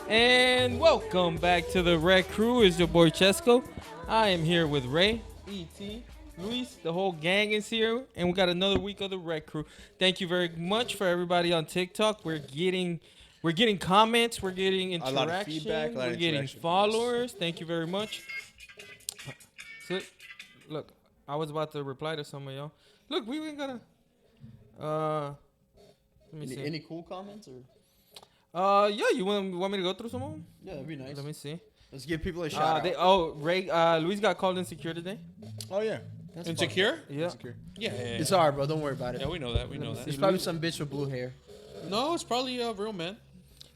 And welcome back to the Red Crew. It's your boy Chesco. I am here with Ray, E.T., Luis, the whole gang is here, and we got another week of the Red Crew. Thank you very much for everybody on TikTok. We're getting comments, we're getting interaction, a lot of feedback, we're getting followers. Thank you very much. So, look, I was about to reply to some of y'all. Look, we ain't gotta. Let me see. Any cool comments or? Yeah, you want me to go through some of them? Yeah, that'd be nice. Let me see. Let's give people a shout out. Ray, Luis got called insecure today. Oh yeah, that's insecure? Yeah. Insecure. Yeah. It's alright, bro. Don't worry about it. Yeah, we know that. We know that. It's probably some bitch with blue hair. No, it's probably a real man.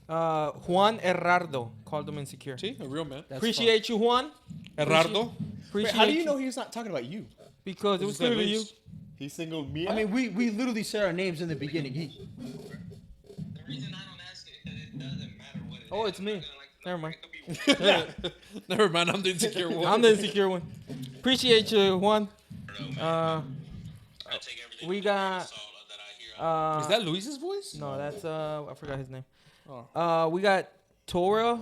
Juan Herrardo called him insecure. See, a real man. Appreciate you, Juan. Herrardo. Wait, how do you know he's not talking about you? Because it was clearly you. He singled me out. I mean, we literally said our names in the beginning. The reason I don't ask it is it doesn't matter what it is. Oh, it's me. Never mind. Never mind. I'm the insecure one. I'm the insecure one. Appreciate you, Juan. We got. Is that Luis's voice? No, that's I forgot his name. Oh. We got Tora.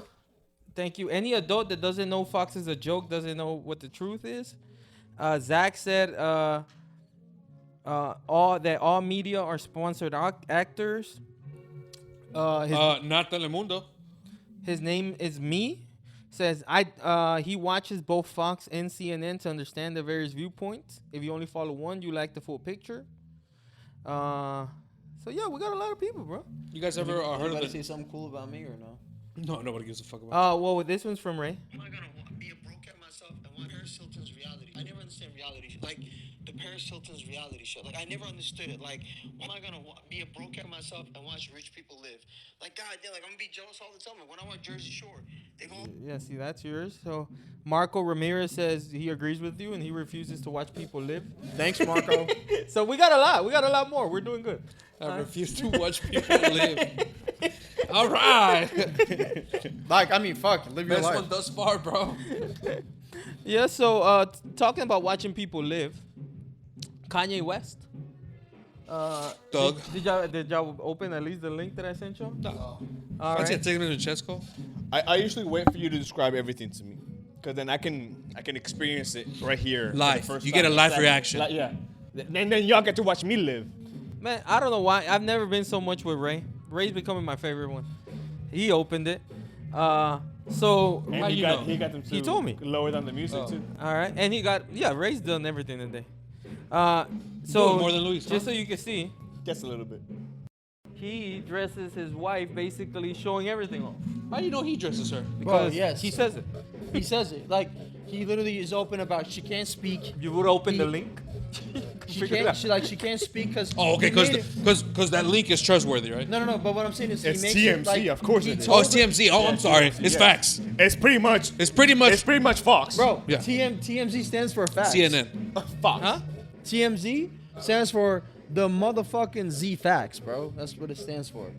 Thank you. Any adult that doesn't know Fox is a joke doesn't know what the truth is. Zach said all media are sponsored actors. Not Telemundo. His name is Me. Says he watches both Fox and CNN to understand the various viewpoints. If you only follow one, you like the full picture. So yeah, we got a lot of people, bro. You guys ever heard of say something cool about me or no? No, nobody gives a fuck about. Well, this one's from Ray. Am I gonna be a broke at myself and watch Paris Hilton's reality? I never understand reality. Like the Paris Hilton's reality show. Like I never understood it. Like, am I gonna be a broke at myself and watch rich people live? Like God, like I'm gonna be jealous all the time. Like when I watch Jersey Shore, they go. Yeah, see, that's yours. So Marco Ramirez says he agrees with you and he refuses to watch people live. Thanks, Marco. So we got a lot. We got a lot more. We're doing good. I refuse to watch people live. All right. Like, I mean, fuck, live your Best life. one thus far, bro. Yeah, so talking about watching people live, Kanye West. Doug. Did y'all open at least the link that I sent you? No. All Fancy right. taking it to Chesco? I usually wait for you to describe everything to me, because then I can experience it right here. Live. You get a live reaction. Yeah. And then y'all get to watch me live. Man, I don't know why. I've never been so much with Ray. Ray's becoming my favorite one. He opened it. So And how he you got, know? He got them He told me. lower down the music too. All right, and he got Ray's done everything today. So Doing more than Luis, just huh? so you can see, Just a little bit. he dresses his wife basically showing everything off. How do you know he dresses her? Because yes. he says it. He says it. Like, he literally is open about she can't speak. You would open the link. She can't. She can't speak because. Oh, okay, because that link is trustworthy, right? No. But what I'm saying is, It's he makes TMZ, it like, of course he it is. told Oh, it's TMZ. Oh, I'm sorry. It's yeah. facts. It's pretty much. It's pretty much Fox. Bro, Yeah. TMZ stands for facts. CNN. Fox. Huh? TMZ stands for the motherfucking Z facts, bro. That's what it stands for.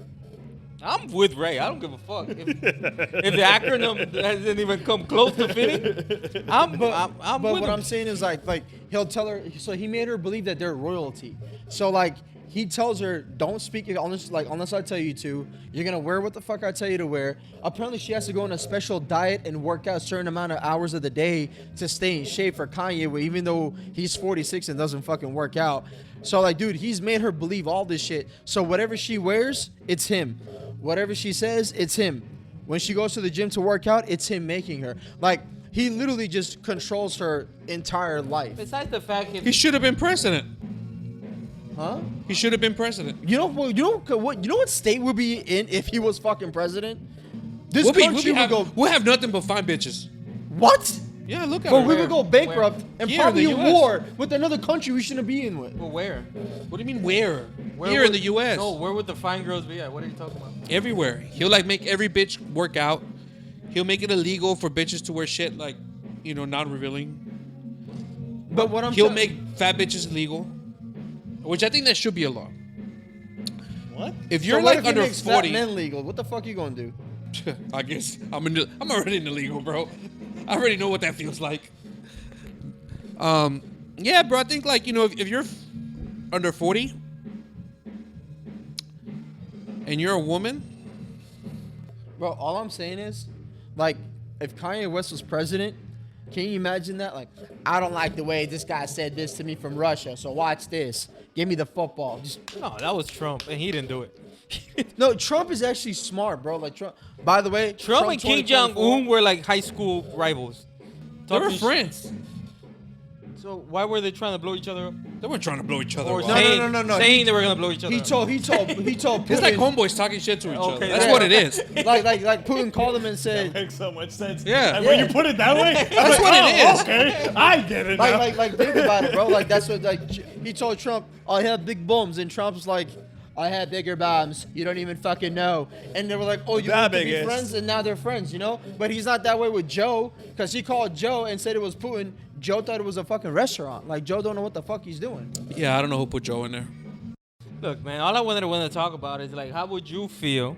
I'm with Ray. I don't give a fuck if the acronym hasn't even come close to fitting. I'm But with what him. I'm saying is like he'll tell her. So he made her believe that they're royalty. So like he tells her, don't speak unless I tell you to. You're gonna wear what the fuck I tell you to wear. Apparently she has to go on a special diet and work out a certain amount of hours of the day to stay in shape for Kanye, even though he's 46 and doesn't fucking work out. So like, dude, he's made her believe all this shit. So whatever she wears, it's him. Whatever she says, it's him. When she goes to the gym to work out, it's him making her. Like, he literally just controls her entire life. Besides the fact He should have been president. Huh? He should have been president. You know what state would be in if he was fucking president? This country would go. We'll have nothing but fine bitches. What? Yeah, look at But her. we would go bankrupt and Here in probably the in US. war with another country we shouldn't be in with. Well, where? What do you mean where? Where Here would- in the U.S. No, where would the fine girls be at? What are you talking about? Everywhere. He'll like make every bitch work out. He'll make it illegal for bitches to wear shit like, non-revealing. But what I'm He'll tell- make fat bitches illegal, which I think that should be a law. What? If So you're what like if he under makes 40, fat men legal? What the fuck you gonna do? I guess I'm already in illegal, bro. I already know what that feels like. Yeah, bro. I think like if you're under 40 and you're a woman, Bro, all I'm saying is, like, if Kanye West was president, can you imagine that? Like, I don't like the way this guy said this to me from Russia, so watch this. Give me the football. Just No, that was Trump, and he didn't do it. no, Trump is actually smart, bro. Like Trump. By the way, Trump and Kim Jong Un were like high school rivals. They were Talking sh- friends. So why were they trying to blow each other up? They weren't trying to blow each other Or up. saying, no. saying they were gonna blow each other He up. told It's Putin, like homeboys talking shit to each other. Okay, That's yeah. what it is. like Putin called him and said, Makes so much sense. Yeah. And when you put it that way, That's what it is. Okay, I get it now. like think about it, bro. Like that's what he told Trump. I have big bums, and Trump's like, I had bigger bombs. You don't even fucking know. And they were like, oh, you want to be big friends, and now they're friends, you know? But he's not that way with Joe, because he called Joe and said it was Putin. Joe thought it was a fucking restaurant. Like, Joe don't know what the fuck he's doing. Yeah, I don't know who put Joe in there. Look, man, all I wanted to talk about is like, how would you feel?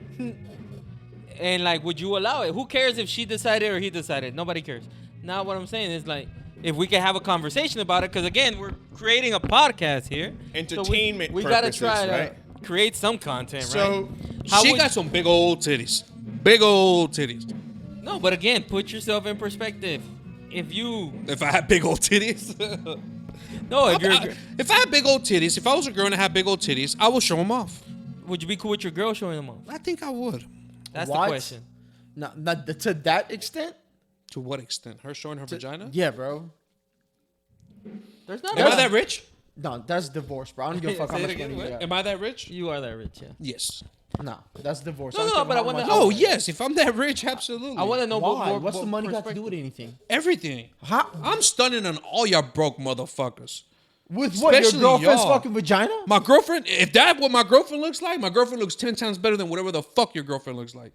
And like, would you allow it? Who cares if she decided or he decided? Nobody cares. Now, what I'm saying is like, if we can have a conversation about it, because again, we're creating a podcast here. Entertainment So we gotta purposes, try to right? create some content, So, right? How She would- got some big old titties. Big old titties. No, but again, put yourself in perspective. If you If I had big old titties. no, if you're, If I had big old titties, if I was a girl and I had big old titties, I would show them off. would you be cool with your girl showing them off? I think I would. That's What? the question. No, not to that extent? To what extent? Her showing her vagina? Yeah, bro. There's not. Am I a- that rich? No, that's divorce, bro. I don't give a fuck how Say it much again, money you what? got. Am I that rich? You are that rich, yeah. Yes. No, that's divorce. No, don't no, care but I how wanna much- know- Oh, yes. If I'm that rich, absolutely. I want to know Why? what What's the money got to do with anything? everything. How? I'm stunning on all y'all broke motherfuckers. With what? Your Especially girlfriend's y'all. fucking vagina? My girlfriend, if that's what my girlfriend looks like, my girlfriend looks 10 times better than whatever the fuck your girlfriend looks like.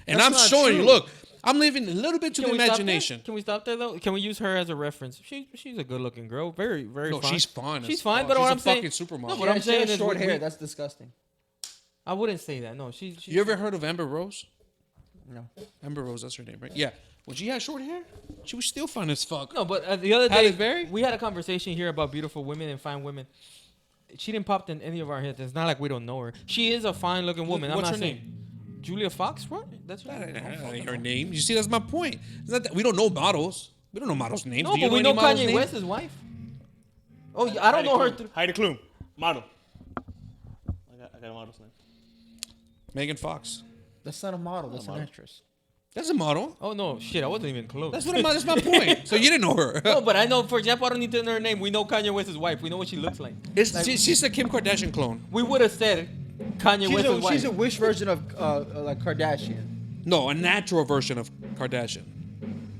And That's I'm not showing you, true. look, I'm leaving a little bit to the we stop there? imagination. Can we stop there though? Can we use her as a reference? She's a good looking girl, very No, fine. she's fine. She's as fine, fuck. but she's what a I'm saying, fucking supermodel. No, but Yeah, I'm she saying has is short we- hair. That's disgusting. I wouldn't say that. No, she You ever heard of Amber Rose? No. Amber Rose, that's her name, right? Yeah. When she had short hair, she was still fine as fuck. No, but the other Halle day Berry? we had a conversation here about beautiful women and fine women. She didn't pop in any of our heads. It's not like we don't know her. She is a fine looking woman. I'm What's not her saying- name? Julia Fox, what? That's her That name. ain't her name. You see, that's my point. It's not that we don't know models. We don't know models' names. No, Do you but we any know models' Kanye names? West's wife. Oh, I don't know her. Heidi Klum, model. I got a model's name. Megan Fox. That's not a model. That's an actress. That's a model. Oh no, shit! I wasn't even close. That's my point. So you didn't know her. No, but I know. For example, I don't need to know her name. We know Kanye West's wife. We know what she looks like. She's a Kim Kardashian clone. We would have said Kanye West's wife. She's a wish version of like Kardashian. No, a natural version of Kardashian.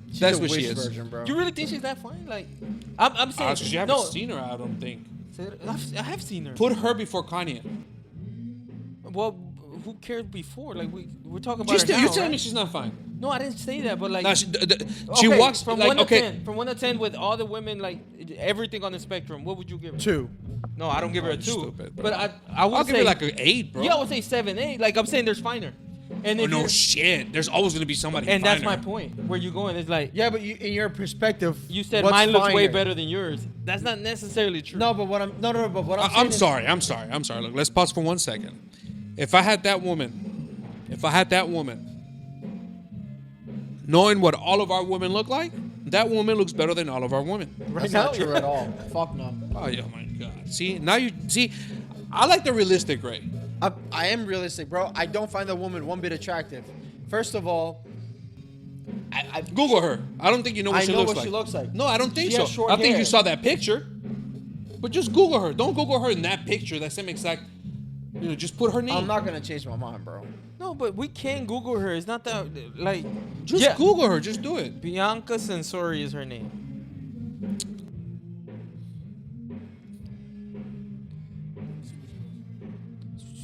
She's That's a what she wish is. Version, bro. Do you really think she's that fine? Like, I'm saying. You haven't no, seen her, I don't think. I have seen her. Put her before Kanye. Well, who cared before? Like we're talking about her now, You're telling right? me she's not fine. No, I didn't say that, but like. No, she Okay, walks from like 1 to okay. 10. From 1 to 10, with all the women, like everything on the spectrum, what would you give her? 2. No, I don't give her a 2. Stupid, bro. But I would I'll say give her like an 8, bro. Yeah, I would say 7, 8. Like I'm saying, there's finer. And Oh, if no you're- shit. There's always gonna be somebody. and that's my finer. point. Where you going? It's like Yeah, but in your perspective, you said what's mine looks way finer? better than yours. That's not necessarily true. No, but what I'm no, but what I'm saying I'm is- sorry. I'm sorry. Look, let's pause for 1 second. If I had that woman, knowing what all of our women look like, that woman looks better than all of our women. right That's now, not true at all. Fuck no. Oh, yeah, my God. See, now you see. I like the realistic Ray. I am realistic, bro. I don't find the woman one bit attractive. First of all, I Google her. I don't think you know what I she know looks what like. she looks like. No, I don't think She so. has short I think hair. you saw that picture. But just Google her. Don't Google her in that picture. That same exact. Just put her name. I'm not gonna change my mind, bro. No, but we can Google her. It's not that like. Just yeah. Google her. Just do it. Bianca Censori is her name.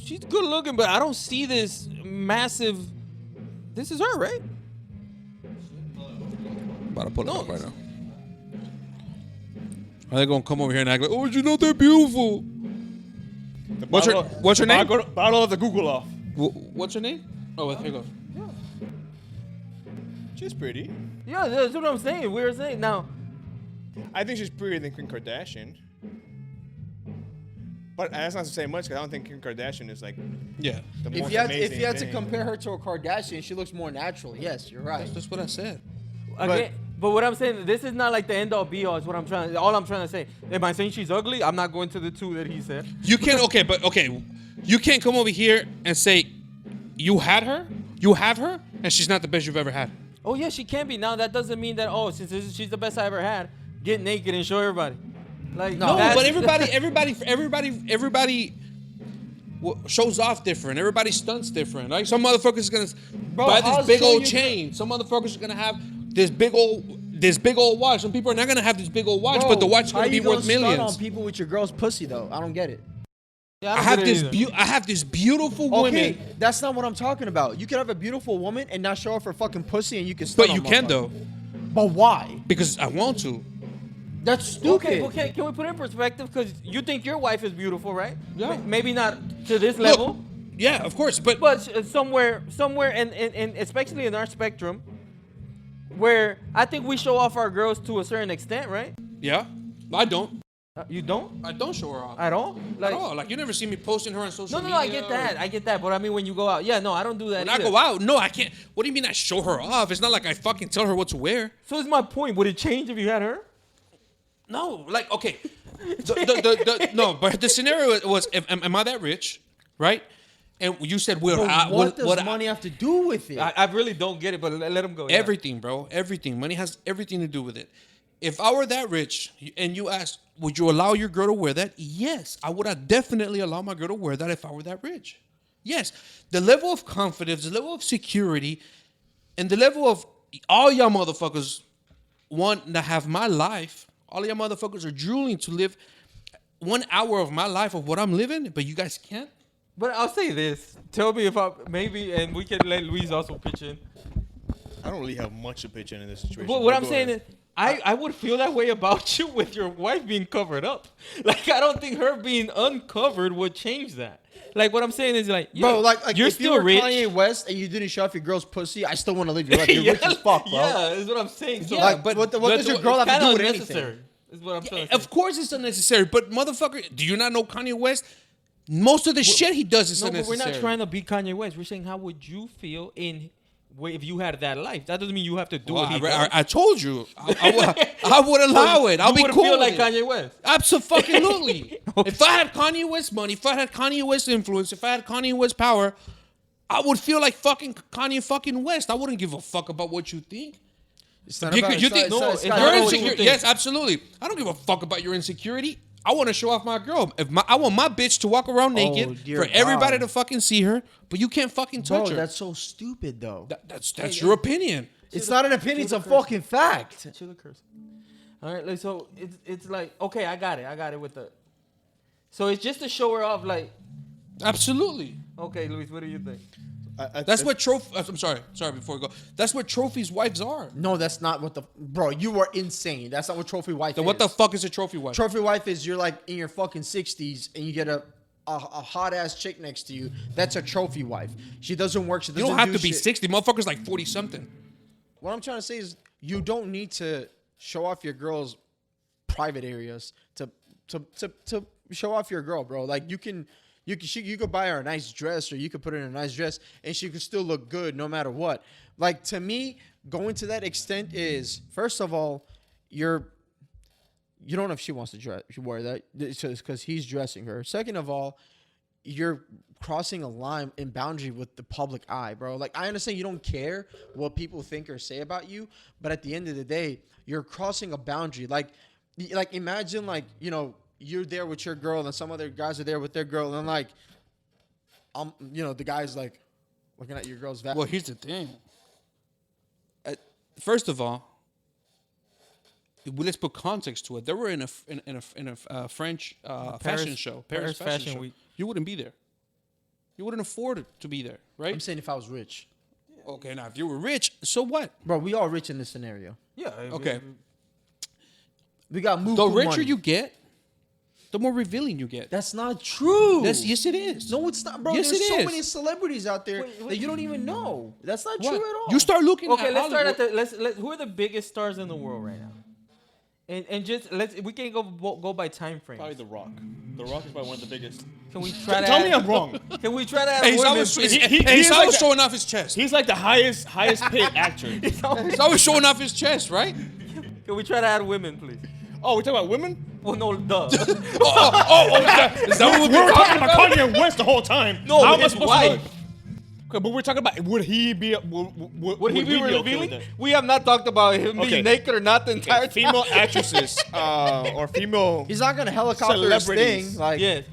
She's good looking, but I don't see this massive. This is her, right? About to pull it No. up right now. Are they gonna come over here and act like, oh, you're not that beautiful? What's her name? Bottle of the Google off. What's her name? Oh, well, here goes. She's pretty. Yeah, that's what I'm saying. We were saying now. I think she's prettier than Kim Kardashian. But that's not to say much because I don't think Kim Kardashian is like Yeah. the If most you had amazing to thing. compare her to a Kardashian, she looks more natural. Yes, you're right. That's what I said. Again, but what I'm saying, this is not like the end all be all. Is what I'm trying. All I'm trying to say. Am I saying she's ugly? I'm not going to the two that he said. You can't. Okay. You can't come over here and say you had her, you have her, and she's not the best you've ever had. Oh yeah, she can be. Now that doesn't mean that. Oh, since she's the best I ever had, get naked and show everybody. Like No, that's- but everybody shows off different. Everybody stunts different. Like some motherfuckers gonna buy this I'll big show old you- chain. Some motherfuckers are gonna have this big old watch. Some people are not gonna have this big old watch, but the watch is how gonna be you worth stunt millions. on people with your girl's pussy though? I don't get it. Yeah, I don't have get it this either. I have this beautiful Okay, woman, that's not what I'm talking about. You can have a beautiful woman and not show off her fucking pussy, and you can. Stunt but you on can motherfuckers. though But why? because I want to. That's stupid. Okay. Can we put it in perspective? Because you think your wife is beautiful, right? Yeah. Maybe not to this Look, level, yeah, of course, but somewhere, and especially in our spectrum, where I think we show off our girls to a certain extent, right? yeah, I don't. You don't I don't show her off at all. at all. Like you never see me posting her on social media. No, I get that. But I mean, when you go out, yeah, no, I don't do that. When I either. go out, no, I can't. What do you mean I show her off? It's not like I fucking tell her what to wear. So it's my point. Would it change if you had her? No, like okay, no, but the scenario was, am I that rich, right? And you said, well, But what does money have to do with it? I really don't get it. But let him go. yeah. everything, bro, everything. Money has everything to do with it. If I were that rich and you asked, would you allow your girl to wear that? Yes, I would definitely allow my girl to wear that if I were that rich. Yes, the level of confidence, the level of security, and the level of all y'all motherfuckers want to have my life. All y'all motherfuckers are drooling to live 1 hour of my life of what I'm living, but you guys can't. But I'll say this. Tell me if I maybe, and we can let Luis also pitch in. I don't really have much to pitch in this situation. But what but I'm go saying ahead. is, I would feel that way about you with your wife being covered up. Like, I don't think her being uncovered would change that. Like, what I'm saying is, like, yeah, Bro, like you're if still you were rich. Kanye West and you didn't show off your girl's pussy, I still want to live your life. You're rich as fuck, bro. Yeah, is what I'm saying. So, Like, what does your girl have to kinda do with unnecessary, anything? is what I'm trying to say. Of course it's unnecessary, but motherfucker, do you not know Kanye West? Most of the shit he does is No, but unnecessary. we're not trying to be Kanye West. We're saying, how would you feel if you had that life? That doesn't mean you have to do Well, what he does. I told you, I would allow it. I'll You be wouldn't cool feel with like it. Kanye West. Absolutely. If I had Kanye West money, if I had Kanye West influence, if I had Kanye West power, I would feel like fucking Kanye fucking West. I wouldn't give a fuck about what you think. It's not Because about, you it's think not- no, it's it's not not you're about what what you insecure. think. Yes, absolutely. I don't give a fuck about your insecurity. I want to show off my girl. I want my bitch to walk around naked dear for everybody God. to fucking see her, but you can't fucking touch Bro, her. that's so stupid, though. That's your opinion. It's not an opinion. It's a fucking fact. Chill the curse. All right, like, so it's like, okay, I got it with the. So it's just to show her off, like, Absolutely. okay, Luis, what do you think? That's what trophy. I'm sorry. Before we go, that's what trophies wives are. No, that's not what the. Bro, you are insane. That's not what trophy wife Then is. what the fuck is a trophy wife? Trophy wife is you're like in your fucking 60s and you get a hot ass chick next to you. That's a trophy wife. She doesn't work. She You doesn't don't have do to be shit. 60. Motherfuckers like 40 something. What I'm trying to say is you don't need to show off your girl's private areas to show off your girl, bro. Like you could buy her a nice dress or you could put her in a nice dress and she could still look good no matter what. Like to me, going to that extent is first of all, you don't know if she wants to wear that because he's dressing her. Second of all, you're crossing a line in boundary with the public eye, bro. Like I understand you don't care what people think or say about you, but at the end of the day, you're crossing a boundary. Like imagine you're there with your girl and some other guys are there with their girl and like the guy's like looking at your girl's Well, here's the thing. First of all, let's put context to it. They were in a French fashion show, Paris fashion show. Week. You wouldn't be there. You wouldn't afford to be there, right? I'm saying if I was rich. Okay, now if you were rich, so what? Bro, we all rich in this scenario. Yeah. Okay. We got moved The richer you get, the more revealing you get. That's not true. Yes, it is. No, it's not, bro. Yes, There's it so is. many celebrities out there Wait. that you don't even know. That's not What? true at all. You start looking Okay, at let's start Hollywood. at who are the biggest stars in the world right now? And just we can go by time frames. Probably The Rock. The Rock is probably one of the biggest. Can we try to Tell me I'm wrong. Can we try to add Hey, he's women? always, please? he's is always like showing off his chest. He's like the highest paid actor. He's always showing off his chest, right? Can we try to add women, please? Oh, we're talking about women? Well, no, duh. Is that what We were talking about Kanye West the whole time. No, How am I his supposed wife. to know? Okay, but we're talking about would he be Would he be okay with revealing? that? We have not talked about him Okay. being naked or not the entire time. Female actresses or female He's not gonna helicopter his Celebrities. thing. Like, Yes.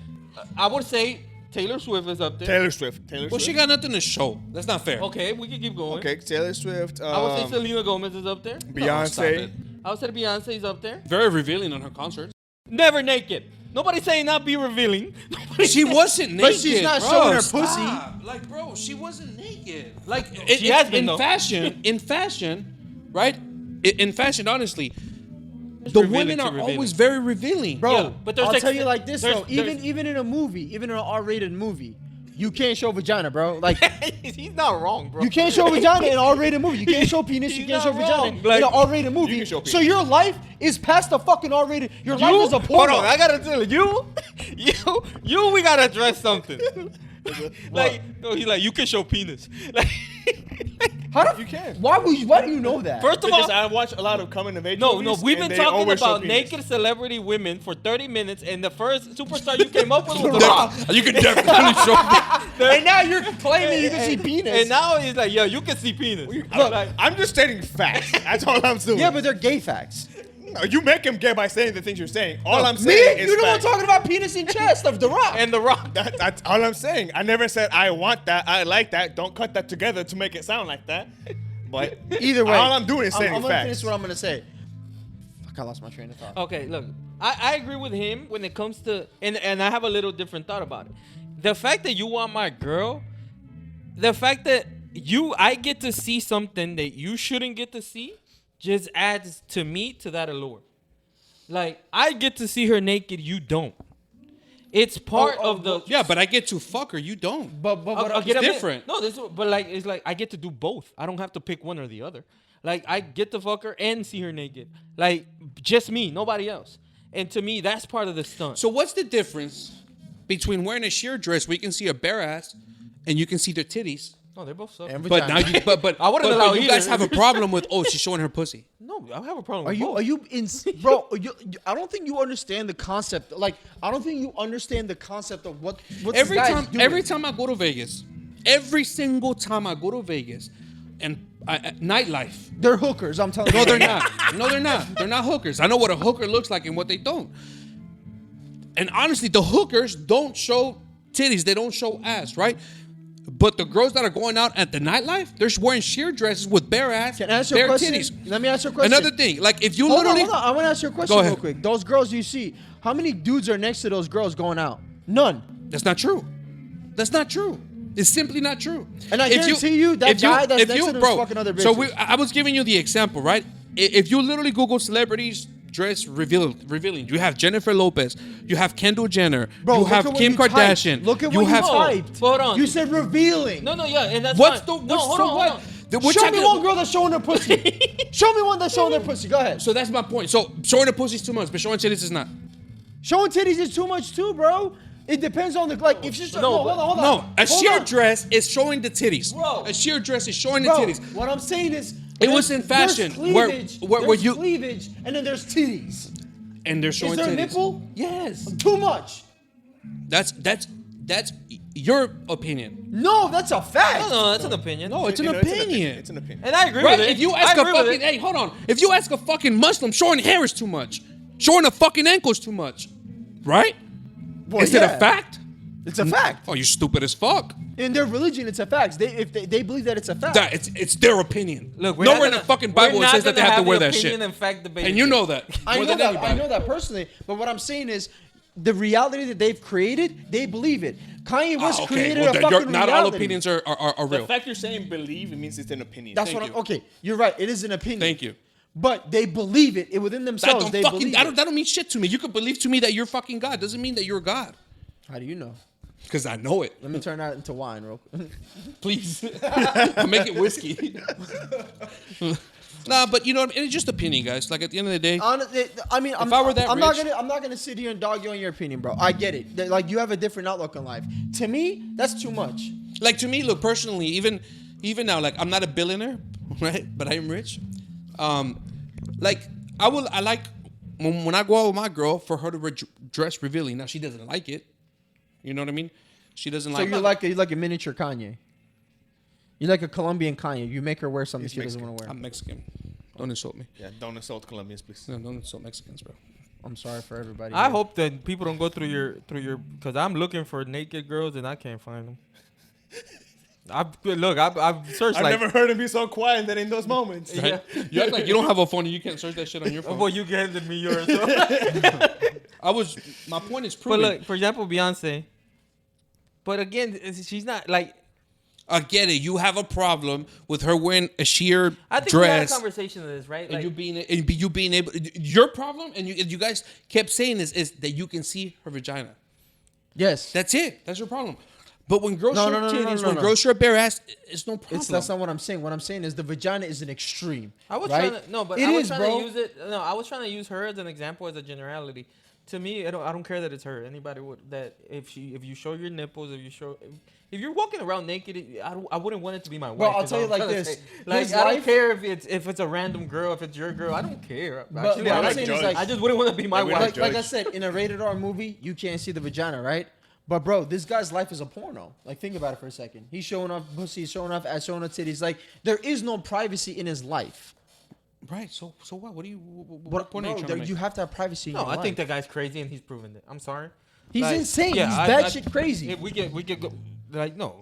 I would say Taylor Swift is up there. Taylor Swift. Well, she got nothing to show. That's not fair. Okay, we can keep going. Okay, Taylor Swift. I would say Selena Gomez is up there. stop Beyonce. it. I would say Beyonce's up there. Very revealing on her concerts. Never naked. Nobody's saying not be revealing. She wasn't naked. But she's not bro. showing her Stop. pussy. Like, bro, she wasn't naked. Like, In- she has been, in though. fashion, right? In fashion, honestly, the revealing women to are revealing. always very revealing. bro, Yeah, but there's I'll like- tell you like this there's- though. Even in a movie, even in an R-rated movie, you can't show vagina, bro. Like, He's not wrong, bro. you can't show vagina in an R-rated movie. You can't show penis. You He's can't show not vagina wrong. Like, in an R-rated movie. can show So penis. your life is past the fucking R-rated. Your life is a Hold porno. on, I gotta tell you, we gotta address something. Like, no, he's like, you can show penis. Like, How the You can. Why do you know that? first of Because all, I watch a lot of coming of age no, movies, we've and been they talking always show about penis. naked celebrity women for 30 minutes, and the first superstar you came up with was The Rock. You can definitely show me. and now you're claiming you can see penis. And now he's like, yo, you can see penis. I'm Look, like, I'm just stating facts. That's all I'm doing. yeah, but they're gay facts. No, you make him gay by saying the things you're saying. All I'm Me? saying is You know what I'm facts. talking about? Penis and chest of The Rock. and The Rock. That's all I'm saying. I never said I want that. I like that. Don't cut that together to make it sound like that. But Either way, all I'm doing is saying I'm gonna facts. finish what I'm gonna say. Fuck, I lost my train of thought. Okay, look, I agree with him when it comes to, and I have a little different thought about it. The fact that you want my girl, the fact that I get to see something that you shouldn't get to see, just adds to me to that allure. Like, I get to see her naked, you don't. It's part of the. Yeah, but I get to fuck her. You don't. But I'll get a bit- different. No, but like it's like I get to do both. I don't have to pick one or the other. Like I get to fuck her and see her naked. Like just me, nobody else. And to me, that's part of the stunt. So what's the difference between wearing a sheer dress where you can see a bare ass and you can see their titties? No, they both suck. And But now vagina. you, but I wouldn't allow you guys either. have a problem with she's showing her pussy. No, I have a problem. Are with you both. are you in bro? I don't think you understand the concept. Like I don't think you understand the concept of what Every this guy's doing. every time I go to Vegas, every single time I go to Vegas, and nightlife. they're hookers. I'm telling you. No, they're not. No, they're not. They're not hookers. I know what a hooker looks like and what they don't. And honestly, the hookers don't show titties. They don't show ass, right? But the girls that are going out at the nightlife, they're wearing sheer dresses with bare ass, Can I ask you a bare question? titties. Let me ask you a question. Another thing, like if you Hold on, literally, hold on. I want to ask you a question Go ahead. real quick. Those girls you see, how many dudes are next to those girls going out? None. that's not true. That's not true. It's simply not true. And I guarantee you, that guy that's next to them is fucking other So bitches. I was giving you the example, right? If you literally Google celebrities dress revealing, you have Jennifer Lopez, you have Kendall Jenner, Bro, you look have at what Kim you typed. Kardashian, Look at you what have you typed. Oh, hold on. You said revealing. No, yeah, and that's what's fine. the No, what's hold the on, what? hold on. We're Show me talking- one girl that's showing her pussy. Show me one that's showing their pussy. Go ahead. So that's my point. So showing the pussy is too much, but showing titties is not. Showing titties is too much too, bro. It depends on the like. If she's No, hold but- on, hold on. No, a Hold sheer on. dress is showing the titties. Bro. A sheer dress is showing the Bro, titties. what I'm saying is, It was in fashion, There's where- cleavage, where there's you- cleavage, and then there's titties. And they're showing Is there a titties. nipple? Yes. Too much. That's your opinion. No, that's a fact. No, that's an opinion. No, it's an You know, opinion. It's an opinion. And I agree Right? with it. If you I ask a agree with fucking, it. hey, hold on. If you ask a fucking Muslim, showing hair is too much. Showing a fucking ankle is too much. Right? Well, Is it yeah. a fact? It's a fact. Oh, you stupid as fuck. In their religion, it's a fact. If they believe that it's a fact. That it's their opinion. Look, we're nowhere not in the gonna- fucking we're Bible it not says that they gonna have to wear the that shit. opinion and fact debate. And you know that. I more know than that. anybody. I know that personally. But what I'm saying is, the reality that they've created, they believe it. Kanye West created a fucking not reality. all opinions are The real. fact you're saying believe, it means it's an opinion. That's Thank what you. I'm. Okay, you're right. It is an opinion. Thank you. But they believe it within That themselves. don't They fucking. believe That it. don't mean shit to me. You could believe to me that you're fucking God. Doesn't mean that you're God. How do you know? Because I know it. Let me turn that into wine, real quick. Please. Make it whiskey. Nah, but you know what? It's just opinion, guys. Like at the end of the day, I mean, if I were that I'm rich- not gonna sit here and dog you on your opinion, bro. I get it. Like you have a different outlook on life. To me, that's too much. like to me, look personally, even now, like I'm not a billionaire, right? But I am rich. Like I like when I go out with my girl for her to dress revealing. Now she doesn't like it. You know what I mean? She doesn't So like. you're like a miniature Kanye. You're like a Colombian Kanye. You make her wear something she doesn't want to wear. I'm Mexican. Don't insult me. Yeah, don't insult Colombians, please. No, don't insult Mexicans, bro. I'm sorry for everybody. I hope that people don't go through your because I'm looking for naked girls and I can't find them. I've searched. I've like, never heard him be so quiet than in those moments. Yeah. You act like you don't have a phone and you can't search that shit on your phone. Well, you handed me yours. So. My point is But proven. look, for example, Beyonce. But again, she's not like. I get it. You have a problem with her wearing a sheer I think we had a dress. conversation of this, right? And Like, you being able, your problem, and you guys kept saying is that you can see her vagina. Yes. That's it. That's your problem. But when girls show No, titties, no, when no. girls show bare ass, it's no problem. That's not what I'm saying. What I'm saying is the vagina is an extreme. I was right? trying to It I was is, trying bro. to use it. No, I was trying to use her as an example, as a generality. To me, I don't care that it's her. Anybody would that if you show your nipples, if you're walking around naked, I wouldn't want it to be my wife. Bro, I'll is tell what you I'm like trying to this. say. Like His I don't wife- care if it's a random girl, if it's your girl. I don't care. But Actually, what I I'm like saying judge. is like, I just wouldn't want to be my we wife. don't like I judge. said, in a rated R movie, you can't see the vagina, right? But bro, this guy's life is a porno. Like, think about it for a second. He's showing off pussy, showing off ass, showing off titties. Like, there is no privacy in his life. right. So what? What do you? What point are you Bro, trying to make? you have to have privacy in No, your I life. think that guy's crazy and he's proven it. I'm sorry. He's Like, insane. yeah, He's I- batshit crazy. We could go. Like no,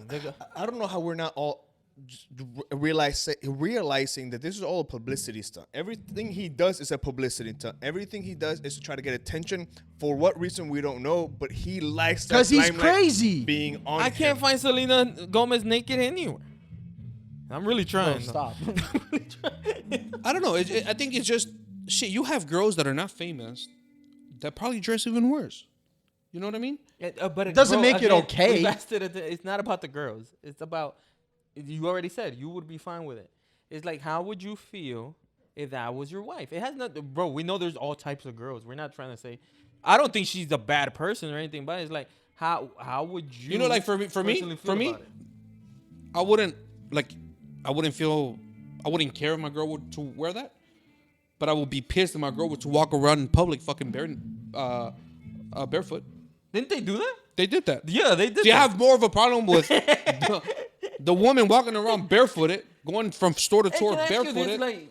I don't know how we're not all just realizing that this is all a publicity stunt. Everything he does is a publicity stunt. Everything he does is to try to get attention. For what reason we don't know, but he likes that 'Cause he's limelight crazy. being on. I can't him. find Selena Gomez naked anywhere. I'm really trying. Bro, stop. I don't know. I think it's just shit. You have girls that are not famous that probably dress even worse. You know what I mean? But Doesn't make it okay. It's not about the girls. It's about, you already said, you would be fine with it. It's like, how would you feel if that was your wife? It has nothing, bro, we know there's all types of girls. We're not trying to say, I don't think she's a bad person or anything, but it's like, how would you, You know, like for me, personally feel about it? I wouldn't care if my girl were to wear that, but I would be pissed if my girl were to walk around in public fucking barefoot. Didn't they do that? They did that. Yeah, they did Do you that. have more of a problem with the woman walking around barefooted, going from store to Hey, store can I ask you this, barefooted? like,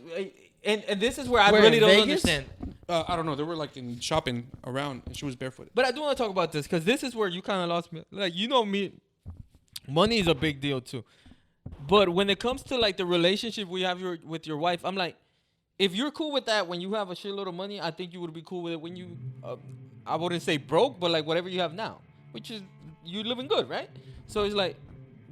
and this is where I Where, really in don't Vegas? understand. I don't know. They were like in shopping around, and she was barefooted. But I do want to talk about this because this is where you kind of lost me. Like, you know me, money is a big deal too. But when it comes to like the relationship we have with your wife, I'm like, if you're cool with that when you have a shitload of money, I think you would be cool with it when you, I wouldn't say broke, but like whatever you have now, which is you living good, right? So it's like,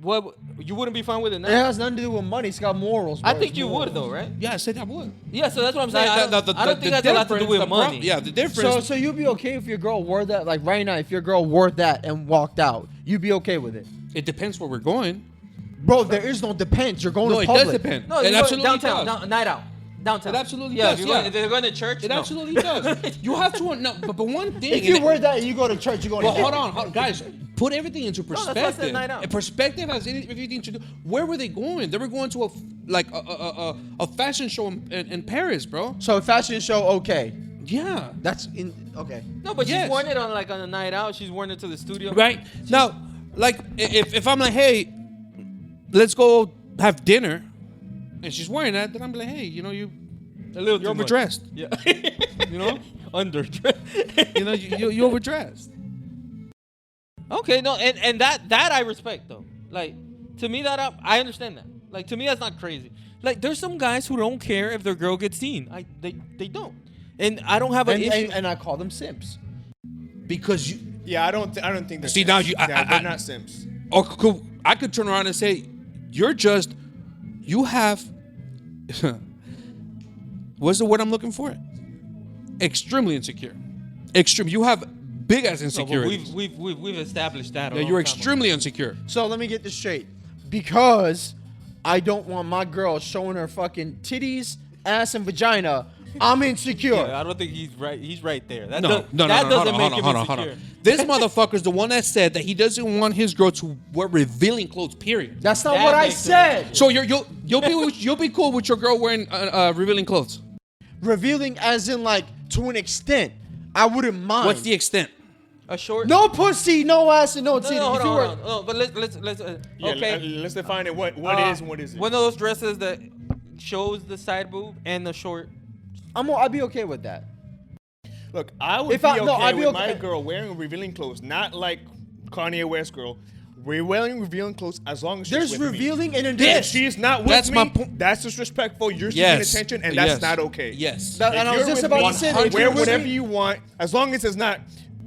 what you wouldn't be fine with it now? It has nothing to do with money. It's got morals. Bro. I think It's you morals. would though, right? Yeah, I said I would. Yeah, so that's what I'm saying. I don't think that has a lot to do with money. The difference. So you'd be okay if your girl wore that? Like right now, if your girl wore that and walked out, you'd be okay with it? It depends where we're going. Bro, there is no depends. You're going No, to it public. does depend. No, It you go absolutely downtown, does. night out, downtown. It absolutely yeah, does, If, yeah. if they're going to church, It no. absolutely does. You have to no, but one thing. If you and wear that and you go to church, you're going Well, to hold on, guys. Put everything into that's why I said perspective. night out. And perspective has everything to do. Where were they going? They were going to a fashion show in Paris, bro. So fashion show, okay. Yeah. That's in okay. No, but Yes. she's worn it on a night out. She's worn it to the studio. Right now, like if I'm like, hey, let's go have dinner, and she's wearing that, then I'm like, hey, you know, you're overdressed. Yeah. You know, Underdressed. you know, you overdressed. Okay, no, and that I respect though. Like, to me that I understand that. Like, to me that's not crazy. Like, there's some guys who don't care if their girl gets seen. They don't. And I don't have an issue. And I call them simps. Because you. Yeah, I don't think they're See, simps. now you- they're not simps. Or I could turn around and say, you have, what's the word I'm looking for? Extremely insecure. Extreme. You have big ass No, but insecurities. we've established that. a Yeah, long you're time ago. extremely insecure. So let me get this straight. Because I don't want my girl showing her fucking titties ass and vagina, I'm insecure. Yeah, I don't think he's right. He's right there. That No, that doesn't make him hold insecure. on. This motherfucker's the one that said that he doesn't want his girl to wear revealing clothes. Period. That's not That what I makes said. So you'll be cool with your girl wearing revealing clothes. Revealing as in like to an extent. I wouldn't mind. What's the extent? A short. No pussy, no ass, and no titty. No, If hold you on, were- hold on. No, but let's Yeah, okay. let's define it. What is and what isn't. One of those dresses that shows the side boob and the short. I'd be okay with that. Look, I would If be I- okay no, I'd be with okay. my girl wearing revealing clothes, not like Kanye West girl. We're wearing revealing clothes as long as she's There's with me. revealing and then If there's she's not with That's me, my point. that's disrespectful. You're Yes. seeking attention, and that's Yes. not okay. Yes. That- and I was You're just with about me, to say that. If wear you're with whatever me- you want, as long as it's not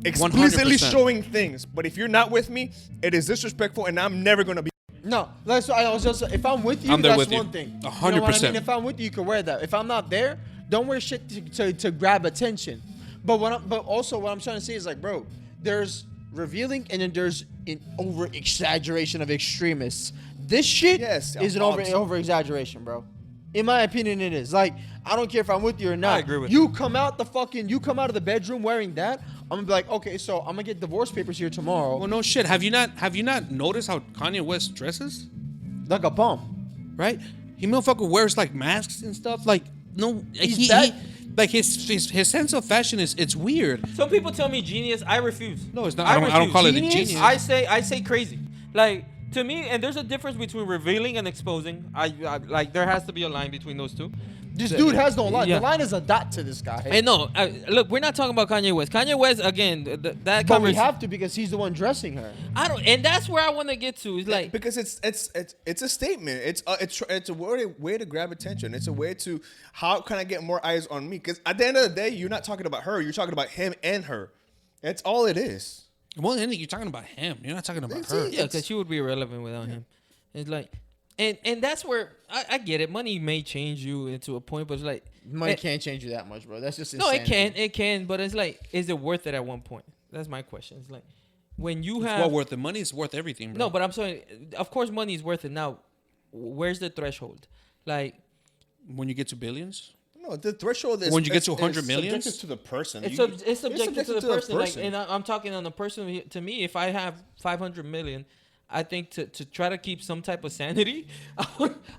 explicitly 100%. showing things. But if you're not with me, it is disrespectful, and I'm never gonna be. No, that's I was just. If I'm with you, I'm there that's with you. one thing. 100%. You know what I mean? If I'm with you, you can wear that. If I'm not there, don't wear shit to grab attention. But also what I'm trying to say is like, bro, there's revealing and then there's an over exaggeration of extremists. This shit Yes, is an over exaggeration, bro. In my opinion, it is. Like, I don't care if I'm with you or not. I agree with you. Come out of the bedroom wearing that. I'm gonna be like, okay, so I'm gonna get divorce papers here tomorrow. Well, no shit. Have you not noticed how Kanye West dresses? Like a bum. Right? He motherfucker wears like masks and stuff. Like no, He's that- like his sense of fashion it's weird. Some people tell me genius. I refuse. No, it's not. I don't refuse. call it a Genius? genius. I say crazy. Like to me, and there's a difference between revealing and exposing. I like there has to be a line between those two. This dude has no line. Yeah. The line is a dot to this guy. And no, look, we're not talking about Kanye West. Kanye West again. That But we conversation. have to because he's the one dressing her. I don't, and that's where I want to get to. Is like Because it's a statement. It's a way to grab attention. It's a way to how can I get more eyes on me? Because at the end of the day, you're not talking about her. You're talking about him and her. That's all it is. Well, Andy, you're talking about him. You're not talking about It's- her. yeah, because she would be irrelevant without him. It's like, and that's where I get it. Money may change you into a point, but it's like Money and- can't change you that much, bro. That's just No, insanity. it can, but it's like, is it worth it at one point? That's my question. It's like, when you It's have well worth it. Money is worth everything, bro. no, but I'm saying, of course, money is worth it. Now, where's the threshold? Like, when you get to billions, No, the threshold is When you get to is 100 millions? subjective to the person. it's You- it's subjective to the person. Like, person. and I'm talking on the person. To me, if I have 500 million, I think to try to keep some type of sanity,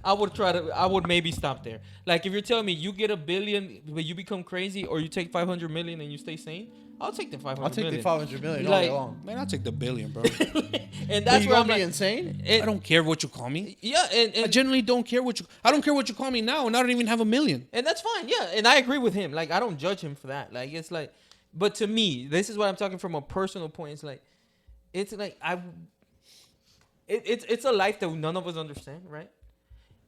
I would maybe stop there. Like if you're telling me you get $1 billion but you become crazy, or you take 500 million and you stay sane, I'll take the 500 I'll take million. the 500 million all Like- day long. man, I'll take the billion, bro. And That's that's you where gonna I'm be like, insane? it- I don't care what you call me. yeah, I and generally don't care what you. I don't care what you call me now, and I don't even have $1 million. and that's fine. Yeah, and I agree with him. Like I don't judge him for that. Like it's like, but to me, this is what I'm talking from a personal point. It's like it's a life that none of us understand, right?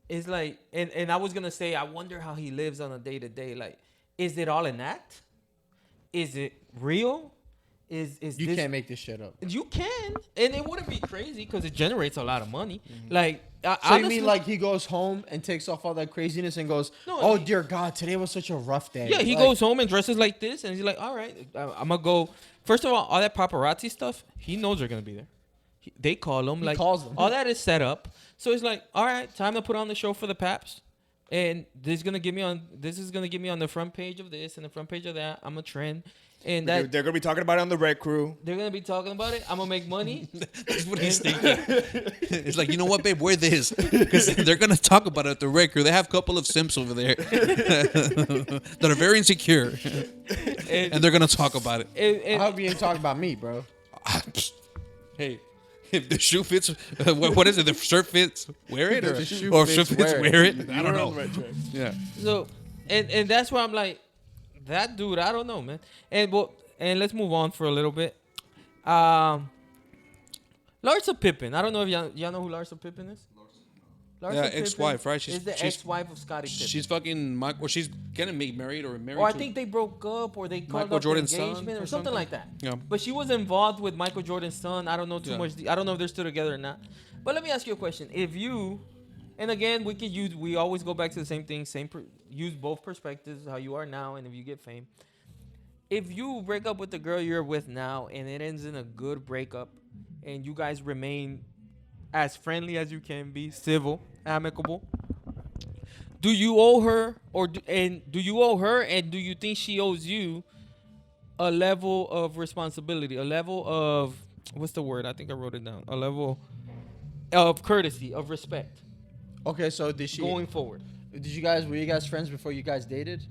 It's like, and I was gonna say, I wonder how he lives on a day to day. Like, is it all an act? Is it real? Is You this, can't make this shit up. You can, and it wouldn't be crazy because it generates a lot of money. Like, So honestly, you mean like he goes home and takes off all that craziness and goes, No, "Oh he- dear God, today was such a rough day." yeah, he Like, goes home and dresses like this, and he's like, all right, I'm gonna go. First of all that paparazzi stuff, he knows they're gonna be there. They call him, like calls them. all that is set up. So he's like, all right, time to put on the show for the Paps, and this is gonna get me on the front page of this and the front page of that. I'm a trend, and They're that gonna be talking about it on the Red Crew. they're gonna be talking about it. I'm gonna make money. That's what he's thinking. It's like, you know what, babe, wear this because they're gonna talk about it at the record. They have a couple of simps over there that are very insecure, and they're gonna talk about it. I hope you ain't talking about me, bro. Hey, if the shoe fits, what is it? The shirt fits, wear it, If or the shoe or fits, shirt fits, wear it. wear it. I don't know. Yeah. So, and that's why I'm like, that dude, I don't know, man. And let's move on for a little bit. Larsa Pippen. I don't know if y'all know who Larsa Pippen is. Larsa Yeah, Pippen ex-wife, right? Is the ex-wife of Scottie Pippen. She's fucking Mike, or she's getting married or married. Or I to- think they broke up, or they called Michael up Jordan's the son engagement, or or something something? like that. Yeah. But she was involved with Michael Jordan's son. I don't know too Yeah. much. I don't know if they're still together or not. But let me ask you a question. If you, and again, we always go back to the same thing. Use both perspectives, how you are now, and if you get fame. If you break up with the girl you're with now, and it ends in a good breakup, and you guys remain as friendly as you can be, civil, amicable, Do you owe her, do you owe her, and do you think she owes you a level of responsibility, a level of what's the word? I think I wrote it down. A level of courtesy, of respect, Okay, so did she going forward. were you guys friends before you guys dated?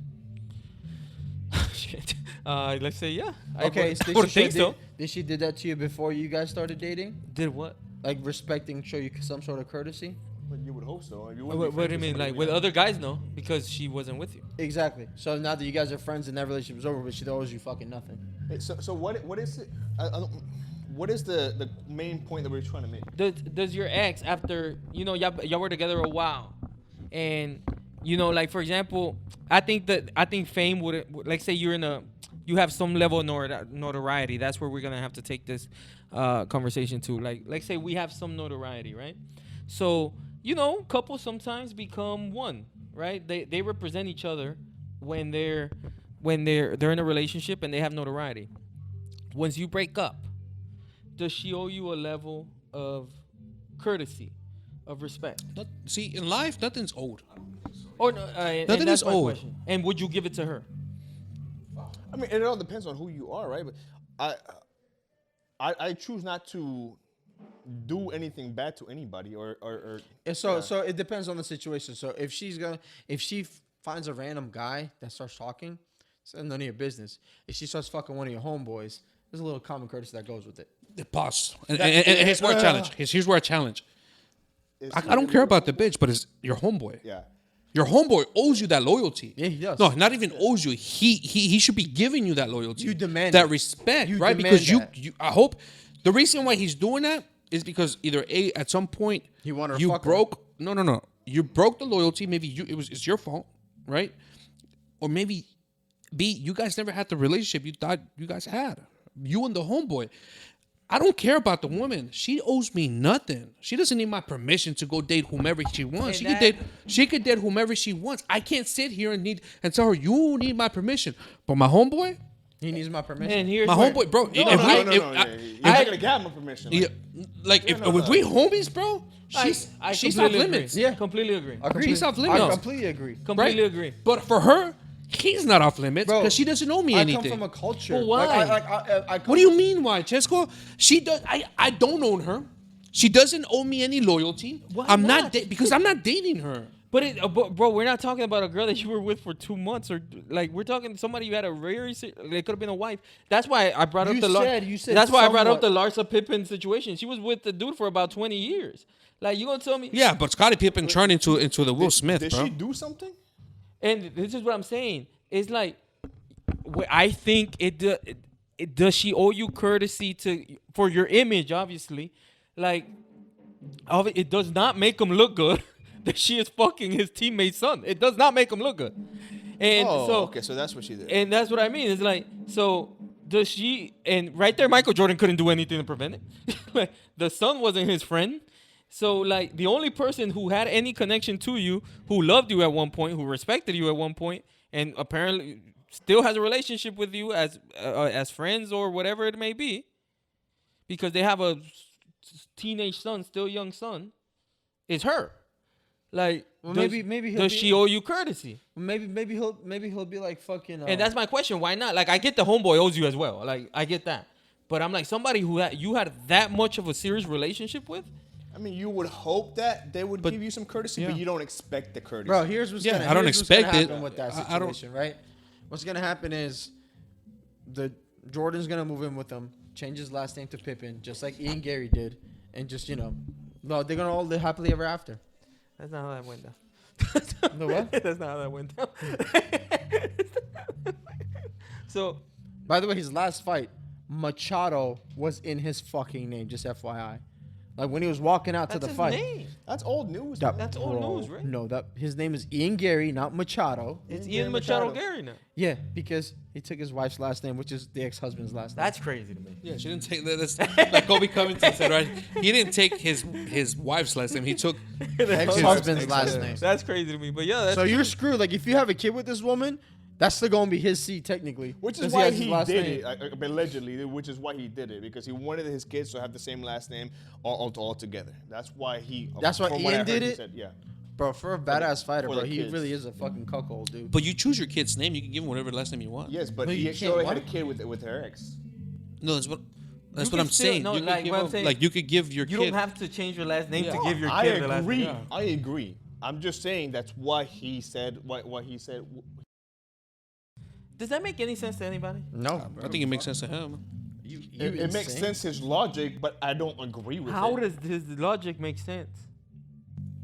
Shit. Let's say yeah. Okay, I would think so. Did she did that to you before you guys started dating? Did what? Like respecting, show you some sort of courtesy? But you would hope so. You What do you mean? Like with other guys, no, because she wasn't with you. Exactly. So now that you guys are friends and that relationship is over, but she owes you fucking nothing. So what is it? I don't, what is the main point that we're trying to make? Does your ex, after y'all were together a while, and like for example, I think fame would, like say you have some level of notoriety. That's where we're gonna have to take this conversation to. Like say we have some notoriety, right? So couples sometimes become one, right? They represent each other when they're in a relationship and they have notoriety. Once you break up, does she owe you a level of courtesy, of respect? See, in life, nothing's owed. Or no, Nothing that's is my owed. question. And would you give it to her? I mean, it all depends on who you are, right? But I choose not to do anything bad to anybody or And so it depends on the situation. So if she finds a random guy that starts talking, it's none of your business. If she starts fucking one of your homeboys, there's a little common courtesy that goes with it. Pause. And here's where I challenge. Here's where I challenge. I don't care about the bitch, but it's your homeboy. Yeah. Your homeboy owes you that loyalty. Yeah, he does. No, not even owes you. He should be giving you that loyalty. You demand that it. respect, You right? demand Because that. you I hope the reason why he's doing that is because either A, at some point He wanted to you fuck her. broke no. You broke the loyalty. Maybe it's your fault, right? Or maybe B, you guys never had the relationship you thought you guys had. You and the homeboy. I don't care about the woman. She owes me nothing. She doesn't need my permission to go date whomever she wants. She could date whomever she wants. I can't sit here and tell her you need my permission. But my homeboy, He needs my permission. And here's my where- homeboy, bro. No, you're not gonna get my permission. If we homies, bro, she's off completely limits. agree. Yeah. Completely agree. She's off limits. I completely agree. Completely Right? agree. But for her, he's not off limits Bro, because she doesn't owe me I anything. come from a culture. Well, why? I come What do you mean, why, Chesco? She does. I don't own her. She doesn't owe me any loyalty. Why I'm not? not because I'm not dating her. But bro, we're not talking about a girl that you were with for 2 months, or like we're talking somebody you had a very. It could have been a wife. That's why I brought up You the. said That's why I brought up somewhat. the Larsa Pippen situation. She was with the dude for about 20 years. Like you gonna tell me? Yeah, but Scottie Pippen turned into the Will Smith, Did bro. she do something? And this is what I'm saying. It's like, I think does she owe you courtesy for your image? Obviously, like, it does not make him look good that she is fucking his teammate's son. It does not make him look good. And Okay, so that's what she did. and that's what I mean. It's like, so does she? And right there, Michael Jordan couldn't do anything to prevent it. Like the son wasn't his friend. So like the only person who had any connection to you, who loved you at one point, who respected you at one point, and apparently still has a relationship with you as friends or whatever it may be, because they have a teenage son, still young son, is her. Like, Well, does, maybe he'll does be- she owe you courtesy? maybe he'll be like fucking. And that's my question. Why not? Like, I get the homeboy owes you as well. Like, I get that. But I'm like, somebody who you had that much of a serious relationship with? I mean, you would hope that they would But- give you some courtesy, yeah. but you don't expect the courtesy. Bro, here's what's Yeah, gonna. I don't here's what's gonna expect it. happen with that I don't- situation, right? What's gonna happen is the Jordan's gonna move in with him, change his last name to Pippen, just like Ian Gary did, and just no, they're gonna all live happily ever after. That's not how that went down. The what? That's not how that went down. So, By the way, his last fight, Machado was in his fucking name. Just FYI, like when he was walking out to that's the his fight. name. That's old news. That- That's old bro, news, right? No, that his name is Ian Gary, not Machado. It's Ian Ian Machado Machado. Gary now. Yeah, because he took his wife's last name, which is the ex-husband's last name. That's crazy to me. Yeah, she didn't take that. That's like Kobe Covington said, right? He didn't take his wife's last name. He took Ex-husband's last name. That's crazy to me. But yeah, that's So you're screwed. Like if you have a kid with this woman, that's still gonna be his seed technically. Which is Since why has his he last did name. it, allegedly. Which is why he did it because he wanted his kids to have the same last name all together. That's why he. That's why from what I Ian heard, did he it? said, yeah. Bro, for a badass fighter, for bro, the he kids. really is a fucking cuckold, dude. But you choose your kid's name. You can give him whatever last name you want. Yes, but No, you she can't. already had a What? kid with her ex. No, that's what. That's You what can I'm still- saying. no, You could like, give what I'm him- saying- like you could give your You kid. don't have to change your last name to Yeah. give your I kid the last agree. name. I agree. I'm just saying that's what he said. What he said. Does that make any sense to anybody? No, I think it makes sense to him. It makes sense his logic, but I don't agree with How it. does his logic make sense?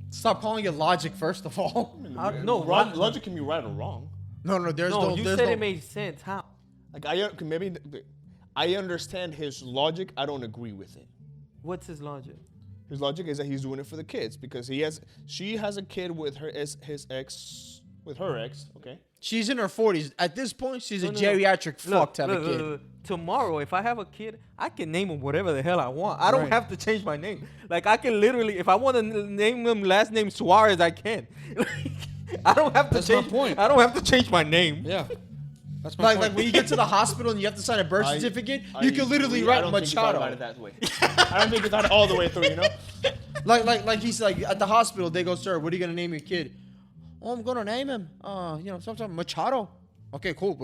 Stop calling it logic, first of all. No, Logic can be right or wrong. No, there's no, no. you there's said no, it made sense. How? Like I understand his logic. I don't agree with it. What's his logic? His logic is that he's doing it for the kids because she has a kid with her his ex with her ex. Okay. She's in her 40s. At this point, she's a No. geriatric fuck Look, type of look, kid. look. Tomorrow, if I have a kid, I can name him whatever the hell I want. I don't Right. have to change my name. Like I can literally, if I want to name him last name Suarez, I can. I don't have to That's my change. point. I don't have to change my name. Yeah. That's my Like point. when you get to the hospital and you have to sign a birth certificate, you can literally write Machado. that way. I don't think it's not all the way through. You know. Like he's like at the hospital. They go, sir, what are you gonna name your kid? Oh, I'm gonna name him. Something Machado. Okay, cool.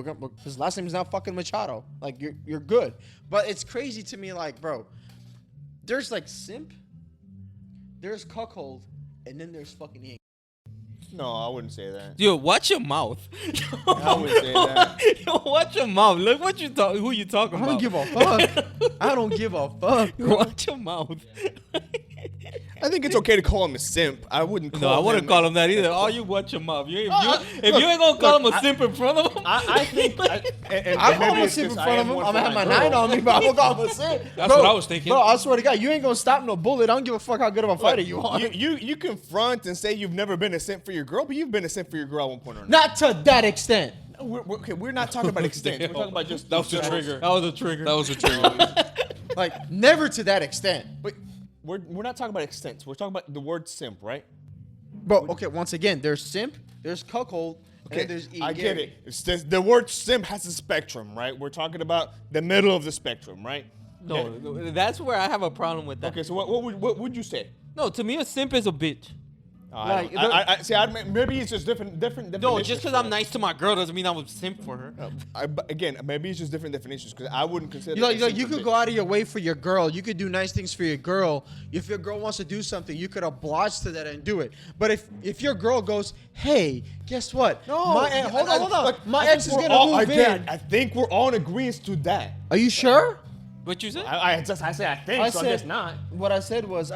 His last name is now fucking Machado. Like you're good. But it's crazy to me, like, bro. There's like simp. There's cuckold, and then there's fucking Ian. No, I wouldn't say that. Yo, watch your mouth. I wouldn't say that. Yo, watch your mouth. Look what you talk. Who you talking I about? don't give a fuck. I don't give a fuck. Watch your mouth. I think it's okay to call him a simp. I wouldn't call No, I wouldn't him call him that either. Oh, you watch your mouth. If look, you ain't gonna call look, him a simp in front of him, I think. I call him a simp in front of him. I'm gonna have my 9 on me, but I'm gonna call him a simp. That's what I was thinking. Bro, I swear to God, you ain't gonna stop no bullet. I don't give a fuck how good of a fighter you are. You confront and say you've never been a simp for your girl, but you've been a simp for your girl at one point or another. Not to that extent. We're not talking about extent. We're talking about just That was the trigger. that was a trigger. That was a trigger. Like, never to that extent. But we're not talking about extent. We're talking about the word simp, right? Bro, okay, once again, there's simp, there's cuckold, Okay, and there's Ian I get Gary. it. It's just, the word simp has a spectrum, right? We're talking about the middle of the spectrum, right? No, that's where I have a problem with that. Okay, so what would you say? No, to me, a simp is a bitch. Like, I see. Maybe it's just different definitions. No, just because for I'm it. nice to my girl doesn't mean I'm a simp for her. Again, maybe it's just different definitions because I wouldn't consider. You could go out of your way for your girl. You could do nice things for your girl. If your girl wants to do something, you could oblige to that and do it. But if your girl goes, hey, guess what? Hold on. Look, My I ex think is we're gonna all- move again, in. I think we're all in agreement to that. Are you sure? What you say? I say I think, I guess not. What I said was,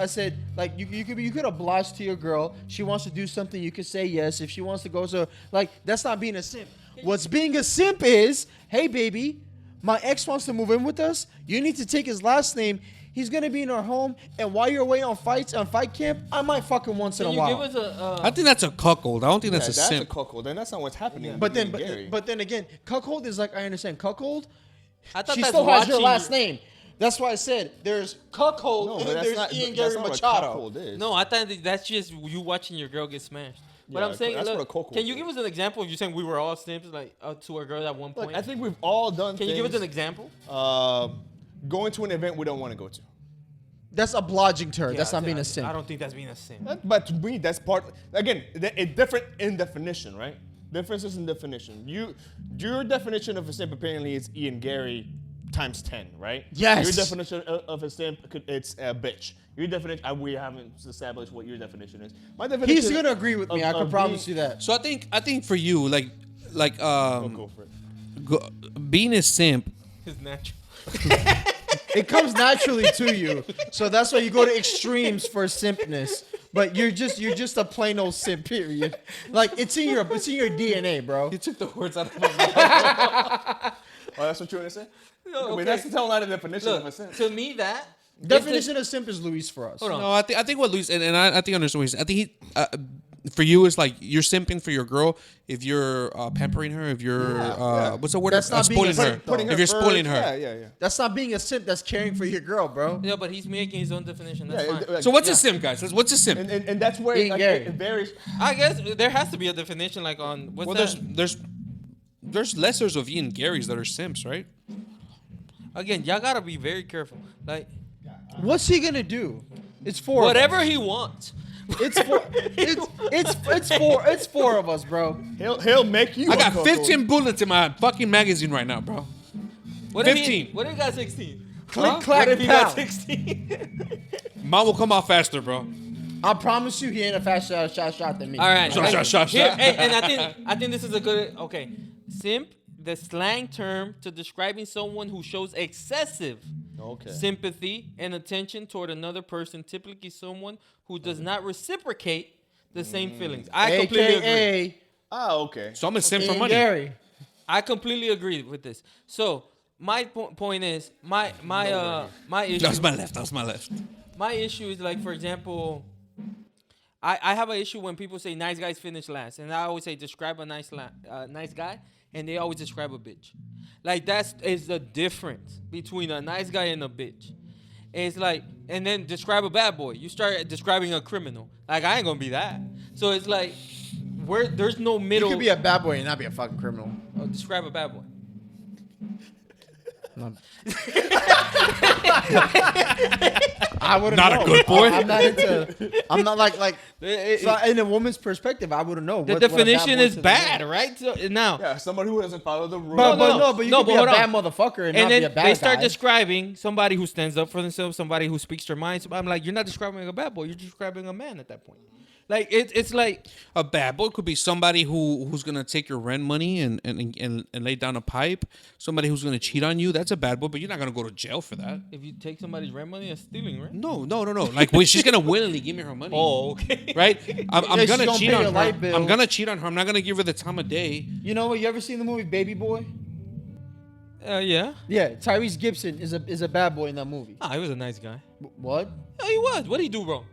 like you could oblige to your girl. She wants to do something, you could say yes. If she wants to go, so like that's not being a simp. What's being a simp is, hey baby, my ex wants to move in with us. You need to take his last name. He's gonna be in our home, and while you're away on fight camp, I might fuck him once in Can a you while. give us I think that's a cuckold. I don't think that's a That's simp. a cuckold. Then that's not what's happening. but then, with Gary. but then again, cuckold is like I understand cuckold. I thought She that's still has your watching last name. That's why I said there's cuckold no, and but then that's there's not. Ian That's Gary not what Machado. cuckold is. No, I thought that's just you watching your girl get smashed. But Yeah, I'm saying, that's look, what a cuckold can you is. give us an example of you saying we were all simps like to our girls at one point? Look, I think we've all done. Can you give us things, an example? Going to an event we don't want to go to. That's obliging to her. Yeah, that's not I- being I- a simp. I don't think that's being a simp. But to me, that's part. Again, it's different in definition, right? Differences in definition. Your definition of a simp apparently is Ian Gary times 10, right? Yes. Your definition of a simp, it's a bitch. Your definition, we haven't established what your definition is. My definition. He's gonna agree with me. I can promise you that. So I think for you, like Go for it. being a simp. It's natural. It comes naturally to you, so that's why you go to extremes for simpness. But you're just a plain old simp. Period. Like it's in your DNA, bro. You took the words out of my mouth. Oh, that's what you want to say? No, Wait, that's the tell the definition of a Look, simp. to me that Definition of simp is Luis for us. Hold on. No, I think what Luis and I think I understand what he's. I think he. For you, it's like you're simping for your girl if you're pampering her, if you're what's the word? That's not being spoiling her. putting If you're spoiling her. Yeah. That's not being a simp. That's caring for your girl, bro. Yeah, but he's making his own definition. That's Yeah, fine. So what's a simp, guys? What's a simp? And that's where Ian Gary. it varies. I guess there has to be a definition, like on what's Well, that? there's lessers of Ian Garys that are simps, right? Again, y'all gotta be very careful. Like What's he gonna do? It's for whatever he wants. It's four of us, bro. He'll make you. I got uncomfortable. 15 bullets in my fucking magazine right now, bro. What if 15. What if he got 16? Click, clack, What if he got pow. 16? Mine will come out faster, bro. I promise you, he ain't a faster shot than me. All right. Shot. Here, and I think this is a good. Okay, simp, the slang term to describing someone who shows excessive sympathy and attention toward another person, typically someone who does not reciprocate the same feelings. I completely agree. AKA Okay. So I'm a simp for Ian money. Gary. I completely agree with this. So my point is my issue. That was my left. My issue is like, for example, I have an issue when people say nice guys finish last, and I always say describe a nice guy, and they always describe a bitch. Like is the difference between a nice guy and a bitch. It's like, and then describe a bad boy. You start describing a criminal. Like I ain't gonna be that. So it's like, there's no middle. You could be a bad boy and not be a fucking criminal. Oh, describe a bad boy. I wouldn't Not know. a good boy? I'm not like so in a woman's perspective, I wouldn't know. The what a bad definition boy is to the bad, man. right? So, now, Yeah, somebody who doesn't follow the rules. But No, you no, could be a but hold bad on. motherfucker and and not be a then bad they start guy. describing somebody who stands up for themselves, somebody who speaks their mind. So I'm like, you're not describing a bad boy. You're describing a man at that point. Like it's like A bad boy could be somebody who's gonna take your rent money and lay down a pipe. Somebody who's gonna cheat on you. That's a bad boy, but you're not gonna go to jail for that. if you take somebody's rent money, that's stealing, right? No. Like she's gonna willingly give me her money. Oh, okay. Right? I'm Yeah, she's gonna gonna cheat pay on your her. light bill. I'm gonna cheat on her. I'm not gonna give her the time of day. You know what? You ever seen the movie Baby Boy? Yeah. Yeah, Tyrese Gibson is a bad boy in that movie. Ah, he was a nice guy. What? Yeah, he was. What did he do wrong?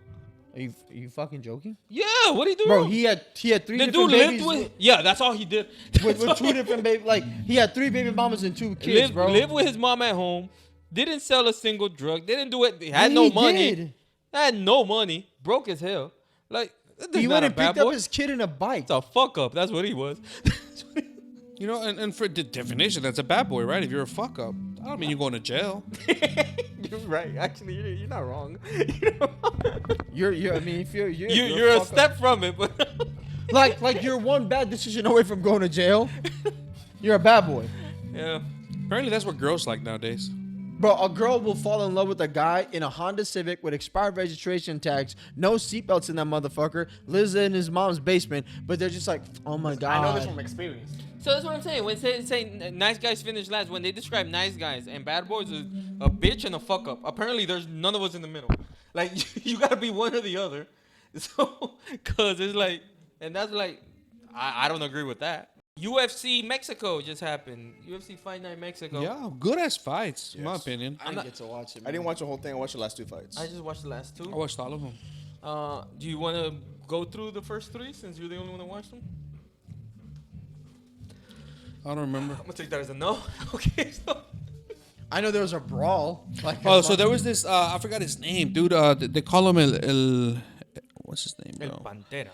Are you fucking joking? Yeah, what did he do Bro, wrong? he had three The different dude babies lived with. Yeah, that's all he did. with two different baby. Like he had 3 baby mamas and 2 kids, bro. Lived with his mom at home. Didn't sell a single drug. Didn't do it. Had no He money. did. Had no money. Broke as hell. Like He went went and picked up his kid in a bike. It's a fuck up. That's what he was. You know, and for the definition, that's a bad boy, right? If you're a fuck up, I don't mean you're going to jail. You're right. Actually, you're not wrong. You're. I mean, if you're You're a fuck up. step from it, but Like you're one bad decision away from going to jail. You're a bad boy. yeah. Apparently, that's what girls like nowadays. Bro, a girl will fall in love with a guy in a Honda Civic with expired registration tags, no seatbelts in that motherfucker, lives in his mom's basement, but they're just like, oh my god. I know this from experience. So that's what I'm saying. When say nice guys finish last, when they describe nice guys and bad boys as a bitch and a fuck up, apparently there's none of us in the middle. Like you gotta be one or the other. So, cause it's like, and that's like, I don't agree with that. UFC Mexico just happened. UFC Fight Night Mexico. Yeah, good ass fights, in my Yes. opinion. I didn't get to watch it. I didn't watch the whole thing. I watched the last 2 fights. I just watched the last 2. I watched all of them. Do you want to go through the first 3 since you're the only one that watched them? I don't remember. I'm gonna take that as a no. Okay. So. I know there was a brawl. Like Oh, so there was this. I forgot his name, dude. They call him el what's his name, El bro? Pantera.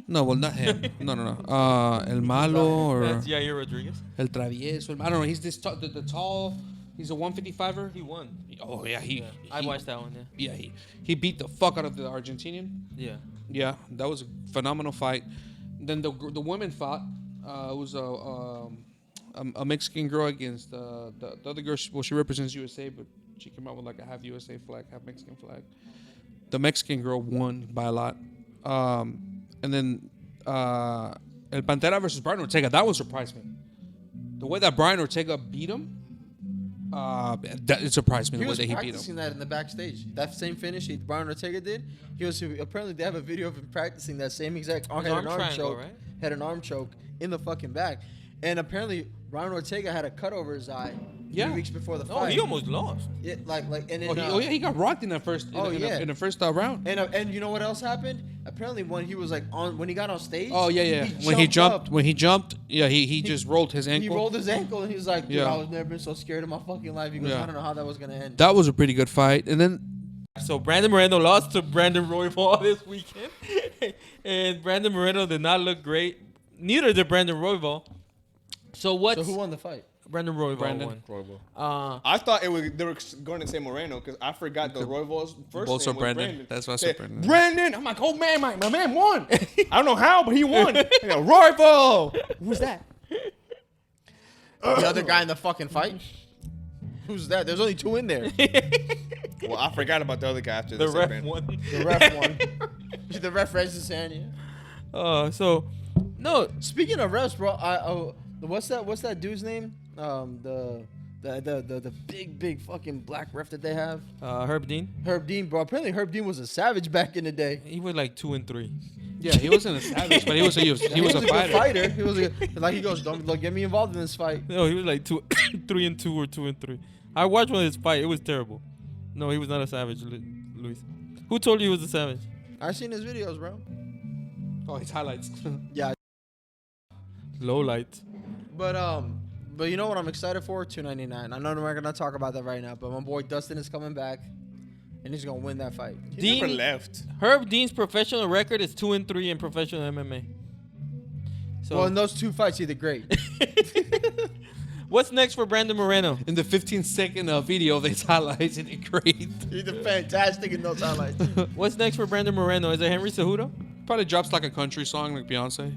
No, well, not him. No. El Malo or That's Yair Rodriguez. El Travieso. I don't know. He's this the tall. He's a 155er. He won. Oh yeah, I watched that one. Yeah. Yeah, he beat the fuck out of the Argentinian. Yeah. Yeah, that was a phenomenal fight. Then the women fought. It was a Mexican girl against the other girl. Well, she represents USA, but she came out with like a half USA flag, half Mexican flag. The Mexican girl won by a lot. And then El Pantera versus Brian Ortega. That one surprised me. The way that Brian Ortega beat him, it surprised me he the way was that he beat practicing him. that in the backstage. That same finish Brian Ortega did. He was apparently they have a video of him practicing that same exact His had arm an arm triangle, choke, right? had an arm choke in the fucking back, and apparently Brian Ortega had a cut over his eye. Yeah. 3 weeks before the Oh, fight. he almost lost. Yeah, and then, Oh, yeah, he got rocked in that first. yeah. In the first round. and you know what else happened? Apparently when he was like when he got on stage. Oh yeah. up. When he jumped, yeah, he just rolled his ankle. He rolled his ankle and he was like, dude, Yeah. I was never been so scared in my fucking life. He goes, Yeah. I don't know how that was gonna end. That was a pretty good fight. And then So Brandon Moreno lost to Brandon Royval this weekend, and Brandon Moreno did not look great. Neither did Brandon Royval. So what's So who won the fight? Brandon Royval Brandon. won. Royval. I thought they were going to say Moreno because I forgot the Royval's first Both name are was Brandon. Brandon. That's why I Say, said Brandon. Brandon. I'm like, oh man, my man won. I don't know how, but he won. I go, Royval. Who's that? The other guy in the fucking fight. Who's that? There's only 2 in there. Well, I forgot about the other guy after The this. ref won. The ref won. The ref raised his hand. Yeah. So, no. Speaking of refs, bro, what's that dude's name? The big fucking black ref that they have. Herb Dean. Herb Dean, bro. Apparently Herb Dean was a savage back in the day. He was like 2-3. Yeah, he wasn't a savage, but he was a Good fighter. fighter. He was like he goes, don't get me involved in this fight. No, he was like 3-2 or 2-3. I watched one of his fight. It was terrible. No, he was not a savage, Luis. Who told you he was a savage? I seen his videos, bro. Oh, his highlights. Yeah, Low light. but you know what I'm excited for? $299. I know we're gonna talk about that right now, but my boy Dustin is coming back, and he's gonna win that fight. He never left. Herb Dean's professional record is 2-3 in professional MMA. So, Well, in those 2 fights, he did great. what's next for Brandon Moreno? In the 15-second video of his highlights, he did great. He did fantastic in those highlights. What's next for Brandon Moreno? Is it Henry Cejudo? Probably drops like a country song like Beyonce.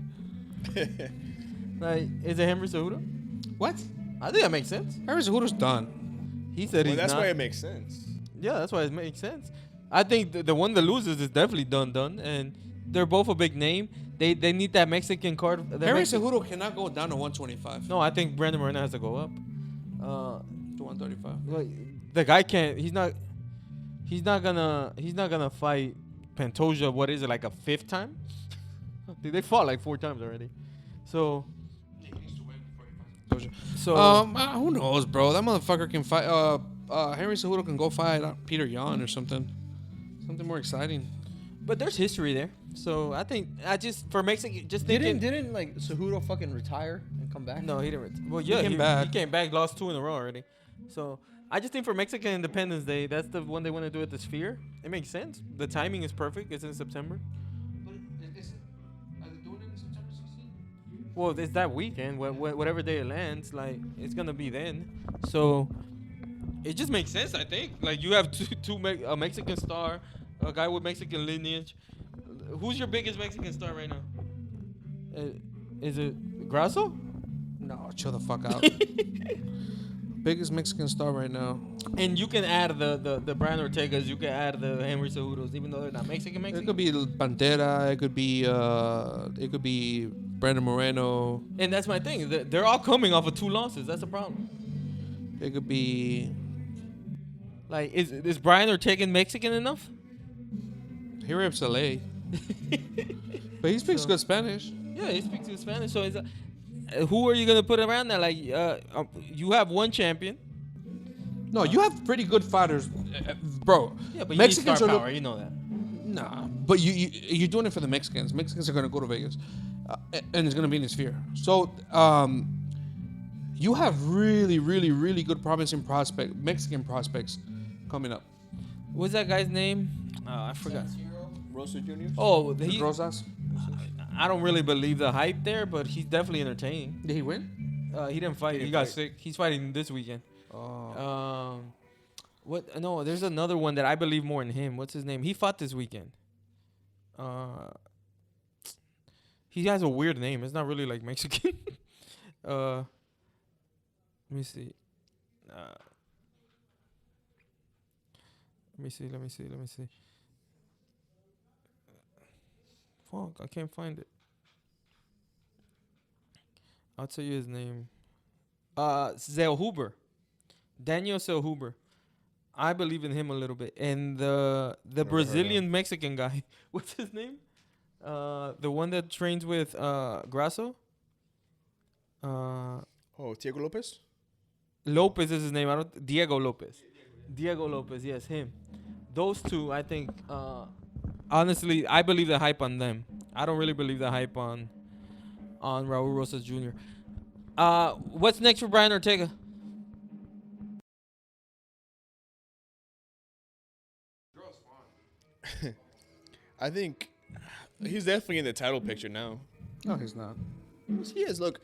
Like, is it Henry Cejudo? What? I think that makes sense. Henry Cejudo's done. He said Well, he's that's not. why it makes sense. Yeah, that's why it makes sense. I think the one that loses is definitely done, and they're both a big name. They need that Mexican card. Henry Cejudo cannot go down to 125. No, I think Brandon Moreno has to go up. To 135. Like, the guy can't. He's not gonna fight Pantoja. What is it, like a 5th time? They fought like 4 times already. So Who knows, bro? That motherfucker can fight. Henry Cejudo can go fight Peter Yan or something more exciting. but there's history there. So I think for Mexican, just thinking. Didn't like Cejudo fuc't retire and come back? No, he didn't. Well, yeah, he came back, lost 2 in a row already. So I just think for Mexican Independence Day, that's the one they want to do at the Sphere. It makes sense. The timing is perfect. It's in September. But are they doing it in September 16th? Well, it's that weekend. Whatever day it lands, like it's gonna be then. So it just makes sense. I think. Like you have a Mexican star, a guy with Mexican lineage. Who's your biggest Mexican star right now? Is it Grasso? No, chill the fuck out. Biggest Mexican star right now. And you can add the Brian Ortegas. You can add the Henry Cejudos, even though they're not Mexican. It could be Pantera. It could be Brandon Moreno. And that's my thing. They're all coming off of 2 losses. That's the problem. It could be. Like, is Brian Ortega Mexican enough? He rips LA. But he speaks good Spanish. Yeah, he speaks in Spanish. So who are you gonna put around there? Like, you have one champion. No, you have pretty good fighters, bro. Yeah, but Mexicans you need star are power. You know that. Nah, but you're doing it for the Mexicans. Mexicans are gonna go to Vegas, and it's gonna be in the Sphere. So you have really, really, really good promising Mexican prospects coming up. What's that guy's name? I forgot. Rosa Jr. Oh, Rosas. I don't really believe the hype there, but he's definitely entertaining. Did he win? He didn't fight. He got sick. He's fighting this weekend. Oh. What? No, there's another one that I believe more in him. What's his name? He fought this weekend. He has a weird name. It's not really like Mexican. Let me see. Let me see. Fuck, I can't find it. I'll tell you his name. Zellhuber. Daniel Zellhuber. I believe in him a little bit. And the Brazilian Mexican guy. What's his name? The one that trains with Grasso. Diego Lopez. Lopez is his name. Diego Lopez. Diego Lopez, yes, him. Those two, I think. Honestly, I believe the hype on them. I don't really believe the hype on Raul Rosas Jr. What's next for Brian Ortega? I think he's definitely in the title picture now. No, he's not. He is. Look,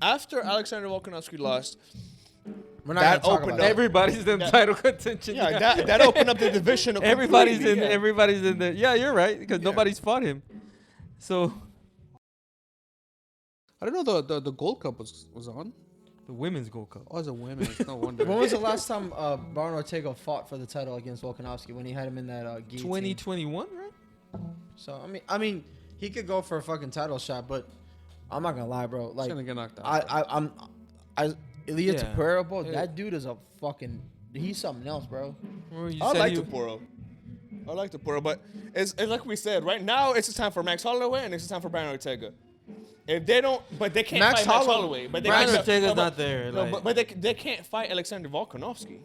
after Alexander Volkanovski lost, We're not that gonna talk opened about up. it. Everybody's in title contention. Yeah, that opened up the division. Everybody's in. completely, yeah. Everybody's in the. Yeah, you're right because Yeah. nobody's fought him. So I don't know the Gold Cup was on. the women's Gold Cup. Oh, it's a women's. No wonder. When was the last time Baron Ortega fought for the title against Volkanovski when he had him in that guillotine? 2021, right? So I mean, he could go for a fucking title shot, but I'm not gonna lie, bro. He's Like gonna get knocked out. Ilya Yeah. Tapera, bro. Yeah. That dude is a fucking. He's something else, bro. Well, you I said like you- Taporo. I like Taporo, but it's like we said. Right now, it's the time for Max Holloway and it's the time for Brian Ortega. If they don't, but they can't Max fight Max Holloway- Holloway. But they Brian can't- Ortega's no, not there, No, like- but they can't fight Alexander Volkanovski.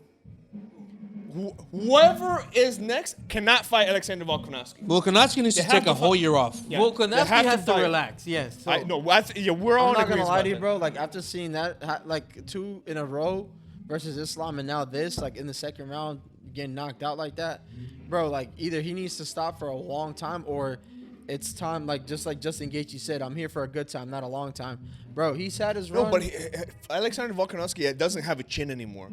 Whoever is next cannot fight Alexander Volkanovski. Volkanovski needs They to have take to a whole fight. year off. Yeah, Volkanovski they have has to fight. relax. Yes. So I know. Yeah, we're all I'm not gonna agreement lie about to you, that. bro. Like after seeing that, like 2 in a row versus Islam, and now this, like in the second round, getting knocked out like that, bro. Like either he needs to stop for a long time, or it's time. Like Justin Gaethje said, I'm here for a good time, not a long time, bro. He's had his run. No, but Alexander Volkanovski doesn't have a chin anymore.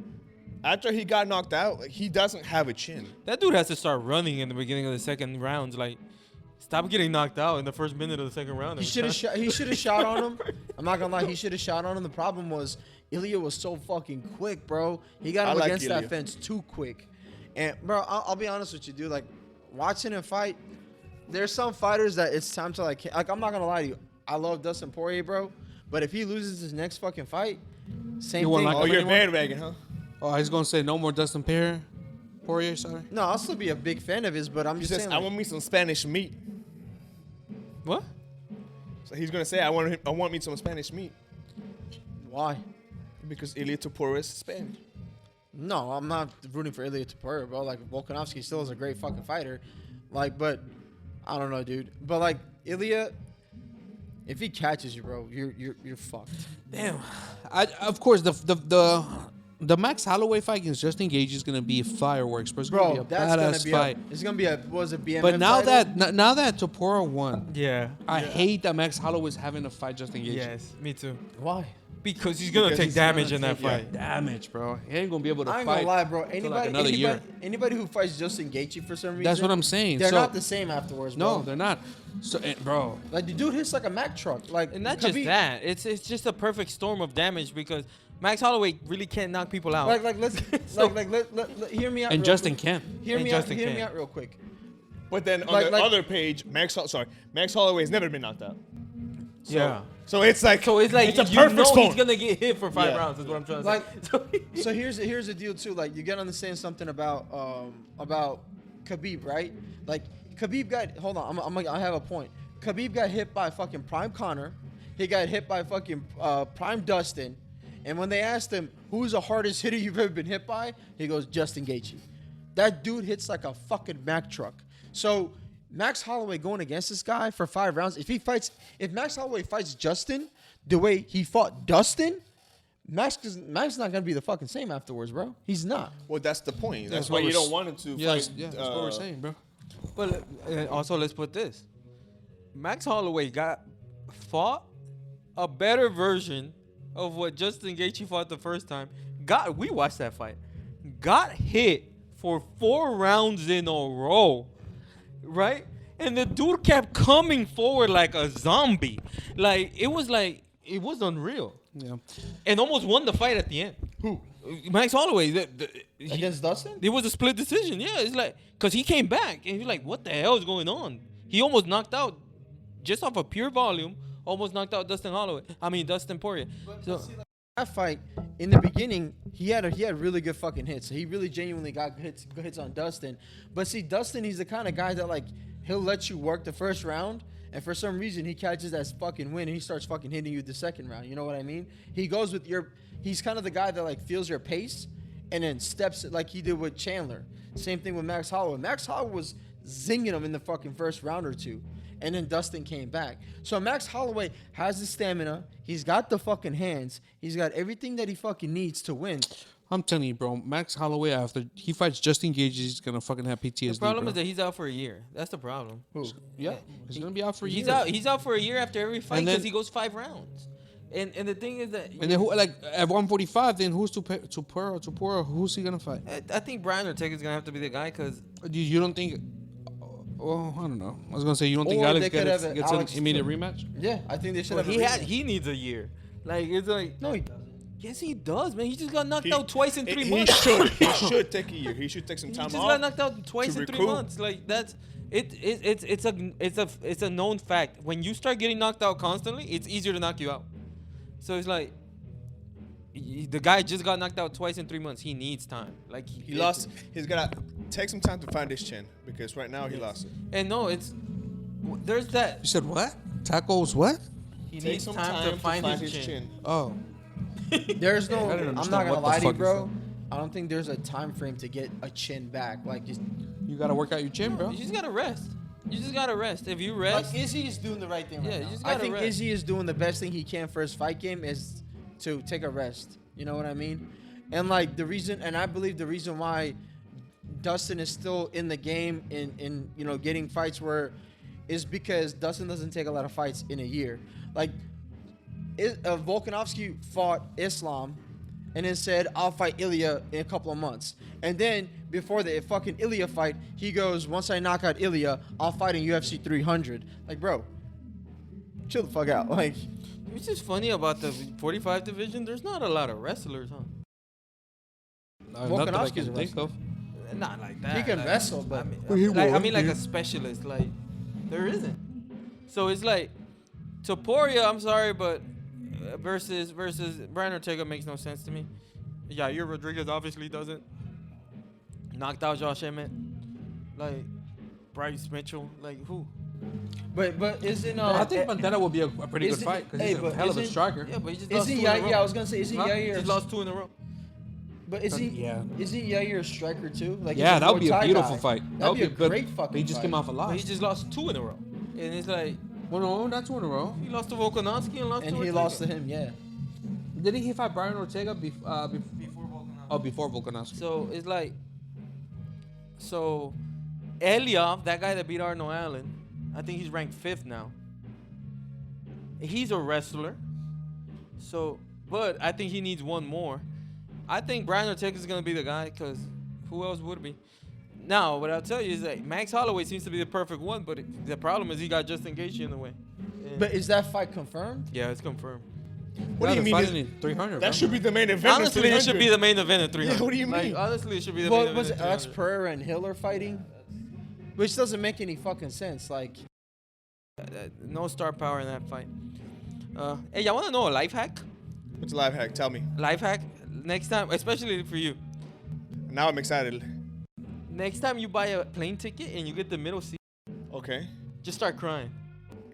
After he got knocked out, he doesn't have a chin. that dude has to start running in the beginning of the second rounds. Like, stop getting knocked out in the first minute of the second round. He should have shot. He should have shot on him. I'm not gonna lie. He should have shot on him. The problem was Ilya was so fucking quick, bro. He got I him like against Ilya. that fence too quick. And bro, I'll be honest with you, dude. Like watching him fight, there's some fighters that it's time to like. I'm not gonna lie to you. I love Dustin Poirier, bro. But if he loses his next fucking fight, same You won't thing. like Oh, him you're anymore? bandwagon, huh? Oh, he's gonna say no more Dustin Poirier. Sorry. No, I'll still be a big fan of his, but I'm He just says, saying. "I Like, want me some Spanish meat." What? So he's gonna say, "I want me some Spanish meat," why? because Ilya Tapora is Spanish. No, I'm not rooting for Ilya Tapura, bro. Like Volkanovski still is a great fucking fighter. Like, but I don't know, dude. But like Ilya, if he catches you, bro, you're fucked. Damn. Of course, the Max Holloway fight against Justin Gaethje is gonna be fireworks, bro. It's gonna Bro, be a that's gonna badass be fight. it's gonna be a was it BMF But now title? now that Tapora won, Yeah. I hate that Max Holloway's having to fight Justin Gaethje. Yes, me too. Why? Because he's gonna Because take he's damage gonna in that take- yeah. fight. Damage, bro. He ain't gonna be able to I ain't fight. gonna lie, bro. till, like, Anybody, another year. anybody who fights Justin Gaethje for some reason, That's what I'm saying. They're So- not the same afterwards, No, bro. they're not. So, bro, Like the dude hits like a Mack truck. Like And not Khabib- just that, it's just a perfect storm of damage because Max Holloway really can't knock people out. Like let's So- let hear me out. and real Justin quick. can. Hear and me Justin out. Hear can. me out real quick. But then on Like- the like- other page, Max Holloway's never been knocked out. So, Yeah. So it's like So it's like it's a you perfect know storm. he's gonna get hit for 5 Yeah. rounds. Is what I'm trying to Like, say. So here's the deal too. Like you gotta understand something about Khabib, right? Like Khabib got. Hold on, I have a point. Khabib got hit by fucking Prime Connor. He got hit by fucking Prime Dustin. And when they asked him who's the hardest hitter you've ever been hit by, he goes Justin Gaethje. That dude hits like a fucking Mack truck. So Max Holloway going against this guy for 5 rounds. If Max Holloway fights Justin the way he fought Dustin, Max not gonna be the fucking same afterwards, bro. He's not. Well, that's the point. That's That's why what you we're don't s- want him to Yes, fight. yeah, that's what we're saying, bro. But also, let's put this: Max Holloway fought a better version of what Justin Gaethje fought the first time. We watched that fight. Got hit for 4 rounds in a row, right? And the dude kept coming forward like a zombie. Like it was unreal, Yeah. and almost won the fight at the end. Who? Max Holloway. Against Dustin? It was a split decision. Yeah, it's like because he came back and you're like, what the hell is going on? He almost knocked out just off of pure volume. Almost knocked out Dustin Poirier. So That fight in the beginning, he had really good fucking hits. He really genuinely got good hits on Dustin. But see, Dustin, he's the kind of guy that like he'll let you work the first round, and for some reason he catches that fucking win and he starts fucking hitting you the second round. You know what I mean? He goes with he's kind of the guy that like feels your pace and then steps like he did with Chandler. Same thing with Max Holloway. Max Holloway was zinging him in the fucking first round or two. And then Dustin came back. So Max Holloway has the stamina. He's got the fucking hands. He's got everything that he fucking needs to win. I'm telling you, bro. Max Holloway, after he fights Justin Gage, he's gonna fucking have PTSD. The problem bro. is that he's out for a year. That's the problem. Yeah, he's gonna be out for a He's year. out. He's out for a year after every fight And then- because he goes 5 rounds. And the thing is that And then who, like at 145, then who's Tupura? Who's he gonna fight? I think Brian Ortega's gonna have to be the guy because You don't think? Well, I don't know. I was gonna say you don't think Or Alex they could gets, have gets Alex an immediate rematch? Yeah, I think they should have. he needs a year. Like it's like No, he doesn't. yes he does, man. He just got knocked out twice in 3 He months. should take a year. He should take some He time just off. got knocked out twice to in 3 recoup. months. Like that's it's a known fact. When you start getting knocked out constantly, it's easier to knock you out. So it's like the guy just got knocked out twice in 3 months. He needs time. Like He lost. He's gotta take some time to find his chin because right now he lost it. And no, there's that. You said what? Tacos what? He Take needs some time to find his chin. Oh, There's no. I didn't I'm understand not gonna what the lie to you, fuck you bro. I don't think there's a time frame to get a chin back. Like just you gotta work out your chin, bro. You just gotta rest. You just gotta rest. If you like rest, Izzy is doing the right thing right Yeah, you now. just I gotta think rest. Izzy is doing the best thing he can for his fight game is to take a rest. You know what I mean? And like the reason, and I believe the reason why Dustin is still in the game in getting fights is because Dustin doesn't take a lot of fights in a year. Like Volkanovski fought Islam and then said, I'll fight Ilya in a couple of months. And then before the fucking Ilya fight, he goes, once I knock out Ilya, I'll fight in UFC 300. Like, bro, chill the fuck out. Like, which is funny about the 45 division, there's not a lot of wrestlers, huh? Not that I Volkanovski's can a think of. Not like that. he can like, wrestle, but I mean like a specialist. Like there isn't. So it's like Topuria, I'm sorry, but versus Brian Ortega makes no sense to me. Yeah, your Rodriguez obviously doesn't. Knocked out Josh Emmett. Like Bryce Mitchell. Like who? but isn't I think Pantera would be a pretty good Isn't- fight because hey, he's a but hell of a isn't- striker. Yeah, but he just is lost he 2 in a row. I was gonna say, is he Huh? He Yair? just lost 2 in a row. But is he? Yeah. Is he Yair a striker too? Like Yeah, he's that would be a Muay Thai beautiful guy. fight. That That'd would be a be good. great fucking. But he just fight. came off a But loss. he just lost 2 in a row. And it's like Well, no, that's 2 in a row. he lost to Volkanovski and lost and to he Ortega. lost to him. Yeah. Didn't he fight Brian Ortega before before Volkanovski. Oh, before Volkanovski. So it's like, Elya, that guy that beat Arnold Allen, I think he's ranked 5th now. He's a wrestler. So, but I think he needs one more. I think Brian Ortega is gonna be the guy because who else would be? Now, what I'll tell you is that Max Holloway seems to be the perfect one, but the problem is he got Justin Gaethje in the way. And But is that fight confirmed? yeah, it's confirmed. What do you mean? Fighting in 300. That should be the main event. Honestly, it should be the main event at 300. Yeah, what do you Like, mean? honestly, it should be the main What event was at it? Alex 300. Pereira and Hill are fighting, which doesn't make any fucking sense. Like, No star power in that fight. Hey, y'all want to know a life hack? What's a life hack? Tell me. Life hack? Next time, especially for you. Now I'm excited. Next time you buy a plane ticket and you get the middle seat, Okay, just start crying.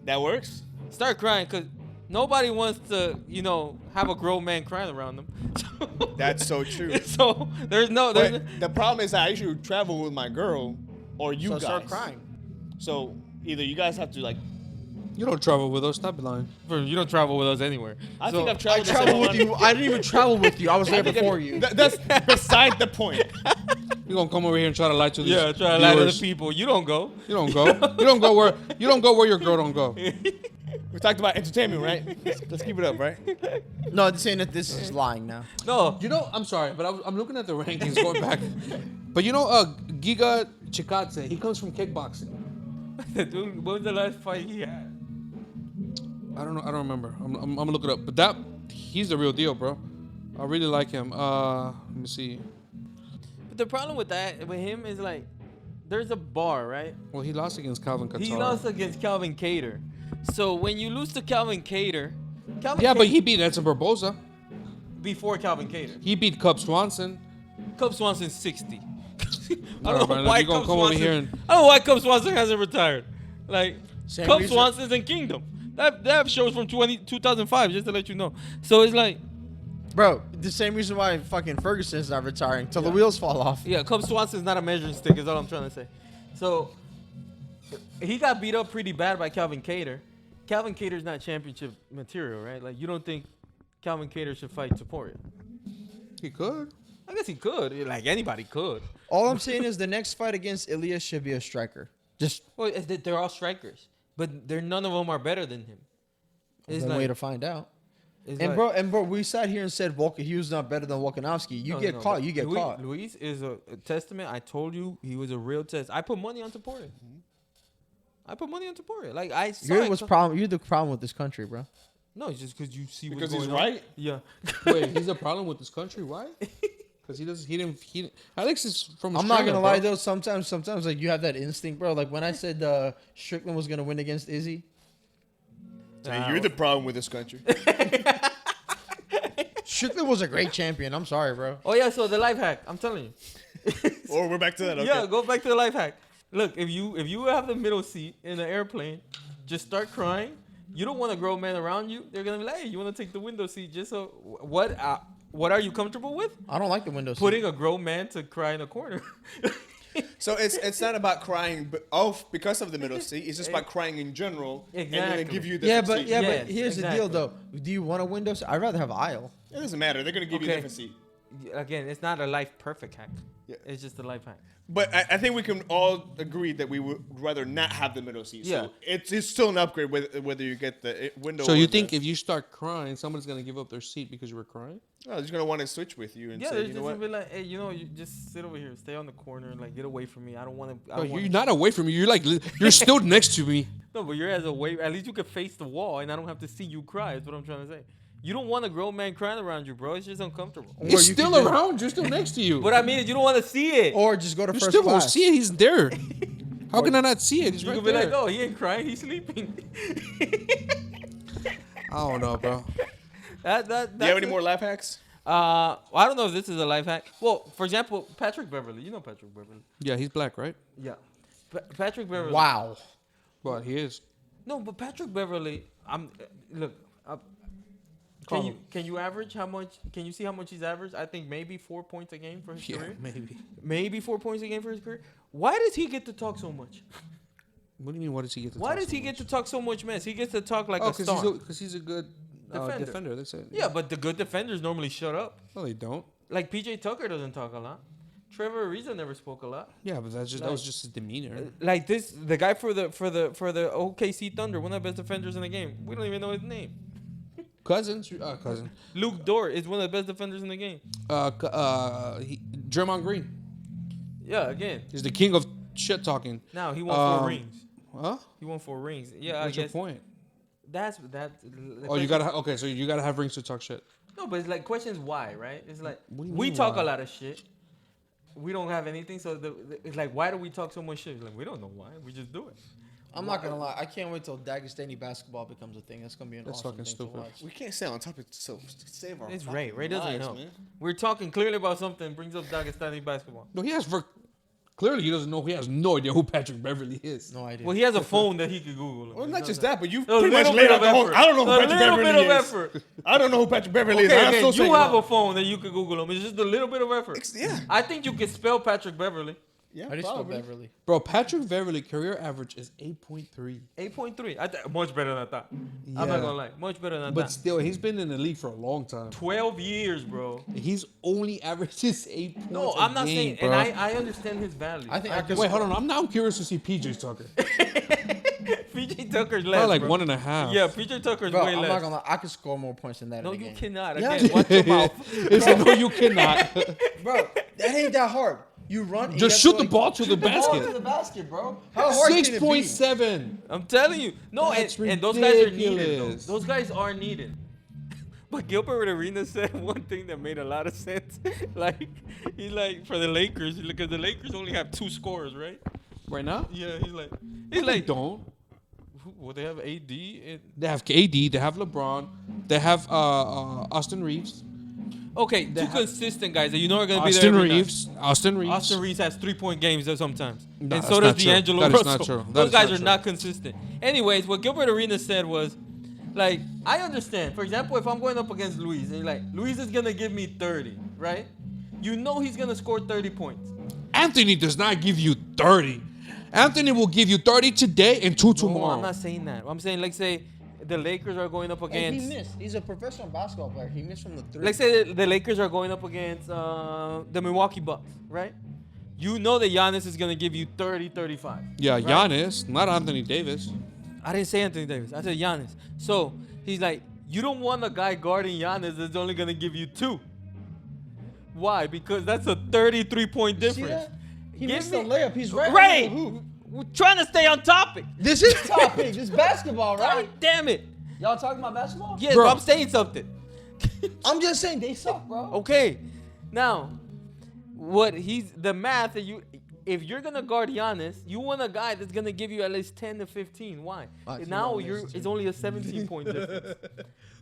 that works. Start crying because nobody wants to, have a grown man crying around them. That's so true. So there's no. But the problem is I usually travel with my girl, or you so guys. start crying. So either you guys have to like. You don't travel with us. Stop lying. You don't travel with us anywhere. I So- think I've I traveled. traveled with you. I didn't even travel with you. I was there before you. That's beside the point. You're gonna come over here and try to lie to these Yeah, try to lie to the viewers. people. You don't go. You don't go. You don't go where your girl don't go. We talked about entertainment, right? Let's keep it up, right? No, I'm saying that this is lying now. No. You know, I'm sorry, but I'm looking at the rankings going back. But Giga Chikadze, he comes from kickboxing. Dude, what was the last fight he had? I don't know. I don't remember. I'm gonna look it up. But he's the real deal, bro. I really like him. Let me see. But the problem with him is like, there's a bar, right? Well, he lost against Calvin Qatar. He lost against Calvin Cater. So when you lose to Calvin Cater, Yeah, but he beat Edson Barboza. before Calvin Cater. He beat Cub Swanson. Cub Swanson's 60. I Alright, don't know Brandon, why you gonna Cub come over Swanson. here and- I don't know why Cub Swanson hasn't retired. Like Same Cub reason- Swanson's in Kingdom. That shows from 2005, just to let you know. So it's like, Bro, the same reason why fucking Ferguson's not retiring till the wheels fall off. yeah, Cub Swanson's not a measuring stick, is all I'm trying to say. So he got beat up pretty bad by Calvin Cater. Calvin Cater's not championship material, right? Like you don't think Calvin Cater should fight Topuria? He could. I guess he could. Like anybody could. All I'm saying is the next fight against Elias should be a striker. Just Well, they're all strikers, but none of them are better than him. It's one way to find out. it's And like- bro, we sat here and said he was not better than Volkanovski. You get caught, but you get caught. Luis is a testament. I told you he was a real test. I put money on Taporia. I put money on Taporia. Like I saw You're it what's problem. You're the problem with this country, bro. No, it's just because you see Because what's he's going on. right? Yeah. Wait, he's a problem with this country? Why? Because he didn't. Alex is from. I'm not Australia, gonna lie bro. though. Sometimes like you have that instinct, bro. Like when I said Strickland was gonna win against Izzy. Hey, you're the problem with this country. Strickland was a great champion. I'm sorry, bro. Oh yeah. So the life hack. I'm telling you. Or we're back to that. Okay. Yeah. Go back to the life hack. Look, if you have the middle seat in an airplane, just start crying. You don't want a grown man around you. They're gonna be like, hey, you want to take the window seat? Just so what are you comfortable with? I don't like the window seat. Putting a grown man to cry in a corner. So it's not about crying because of the middle seat. It's just about crying in general. And then Exactly. they give you Yeah, different but seats. yeah, Yes, but here's the deal though. Do you want a window seat? I'd rather have aisle. It doesn't matter. They're gonna give you a Okay. different seat. Again, it's not a life perfect hack. Yeah. It's just a life hack. But I think we can all agree that we would rather not have the middle seat. Yeah. So it's still an upgrade whether you get the window. So or you the- think if you start crying, somebody's gonna give up their seat because you were crying? No, they're gonna want to switch with you and Yeah, say, they're you just know gonna what? be like, hey, you just sit over here, stay on the corner, like get away from me. I don't want to. Bro, you're not away from me. You're like you're still next to me. No, but you're as away. At least you can face the wall, and I don't have to see you cry. That's what I'm trying to say. You don't want a grown man crying around you, bro. It's just uncomfortable. Or He's you still could just- around. You're still next to you. What I mean is, you don't want to see it. Or just go to you first still won't class. see it. He's there. How can I not see it? He's You right could be there. like, oh, he ain't crying, he's sleeping. I don't know, bro. Do you have any more life hacks? I don't know if this is a life hack. Well, for example, Patrick Beverly. You know Patrick Beverly. Yeah, he's black, right? Yeah. Patrick Beverly. Wow. But he is. No, but Patrick Beverly. Look. Call him. Can you average how much? Can you see how much he's averaged? I think maybe 4 points a game for his Yeah, career. maybe. Maybe 4 points a game for his career. Why does he get to talk so much? What do you mean? What does he get to? Why talk does so he get much? to talk so much mess? He gets to talk like Oh, a star. because he's a good Defender. defender. That's it. Yeah, but the good defenders normally shut up. No, they don't. Like PJ Tucker doesn't talk a lot. Trevor Ariza never spoke a lot. Yeah, but that was just his demeanor. Like the guy for the OKC Thunder, one of the best defenders in the game. We don't even know his name. Cousin. Luke Dort is one of the best defenders in the game. Draymond Green. Yeah, again. He's the king of shit talking. Now he won 4 rings. Huh? He won 4 rings. Yeah, What's I your guess point? that's that. Oh, you gotta. Okay, so you gotta have rings to talk shit. No, but it's like questions why, right? It's like What do you we mean talk why? a lot of shit. We don't have anything, so it's like why do we talk so much shit? It's like we don't know why. We just do it. I'm not gonna lie. I can't wait till Dagestani basketball becomes a thing. That's gonna be an That's awesome fucking thing stupid. to watch. We can't stay on topic so save our. It's fucking Ray. Ray doesn't lives, know. man. We're talking clearly about something. Brings up Dagestani basketball. No, he has for. Clearly, he doesn't know. He has no idea who Patrick Beverly is. No idea. Well, he has a phone that he could Google. Well, not just that, but you've A pretty much little laid bit out of the whole. effort. I don't know who A Patrick little Beverly bit of is. effort. I don't know who Patrick Beverly is. Okay, I'm again, still saying you have no. a phone that you could Google him. It's just a little bit of effort. Yeah. I think you can spell Patrick Beverly. Yeah, I just spell probably. Beverly. Bro, Patrick Beverly career average is 8.3. 8.3. Much better than I thought. I'm Yeah. not gonna lie. Much better than But that. still, he's been in the league for a long time. 12 years, bro. He's only averages 8 points. No, a I'm not game, saying, bro. and I understand his value. I think I could. Wait, hold on. I'm now curious to see PJ Tucker. PJ Tucker's less. Probably like bro. 1.5. Yeah, PJ Tucker's Bro, way I'm less. not gonna lie. I could score more points than that. No, in a you game. cannot. Yeah. Again, watch your mouth. He said, no, you cannot. Bro, that ain't that hard. You run. and you Just have shoot the ball to the shoot ball basket. to the basket, bro. How hard can it be? 6.7. I'm telling you. No, That's and those guys are needed. ridiculous. Those guys are needed. But Gilbert Arenas said one thing that made a lot of sense. Like, he's like, for the Lakers, because the Lakers only have 2 scorers, right? Right now? Yeah, he's like, They don't. well, they have AD and They have KD. They have LeBron. They have Austin Reeves. okay, 2 consistent guys that you know are gonna be there. Austin every night. Reeves. Austin Reeves. Austin Reeves has 3-point games sometimes, No, and that's so does not true. D'Angelo That is Russell. not true. That Those is guys not are true. not consistent. Anyways, what Gilbert Arenas said was, like, I understand. For example, if I'm going up against Luis, and you're like, Luis is gonna give me 30, right? You know he's gonna score 30 points. Anthony does not give you 30. Anthony will give you 30 today and 2 No, tomorrow. I'm not saying that. I'm saying, like, say the Lakers are going up Hey, against. he missed. He's a professional basketball player. He missed from the three. Let's say the Lakers are going up against the Milwaukee Bucks, right? You know that Giannis is gonna give you 30, 35. Yeah, right? Giannis, not Anthony Davis. I didn't say Anthony Davis. I said Giannis. So he's like, you don't want a guy guarding Giannis that's only gonna give you 2. Why? Because that's a 33-point See difference. that? He Give missed the me- layup. He's right. Ray, under the hoop. we're trying to stay on topic. This is topic. This is basketball, God right? damn it. Y'all talking about basketball? Yes, Bro. but I'm saying something. I'm just saying they suck, bro. Okay. Now, the math that if you're gonna guard Giannis, you want a guy that's gonna give you at least 10 to 15. Why? He Now won't miss it's two. only a 17-point difference.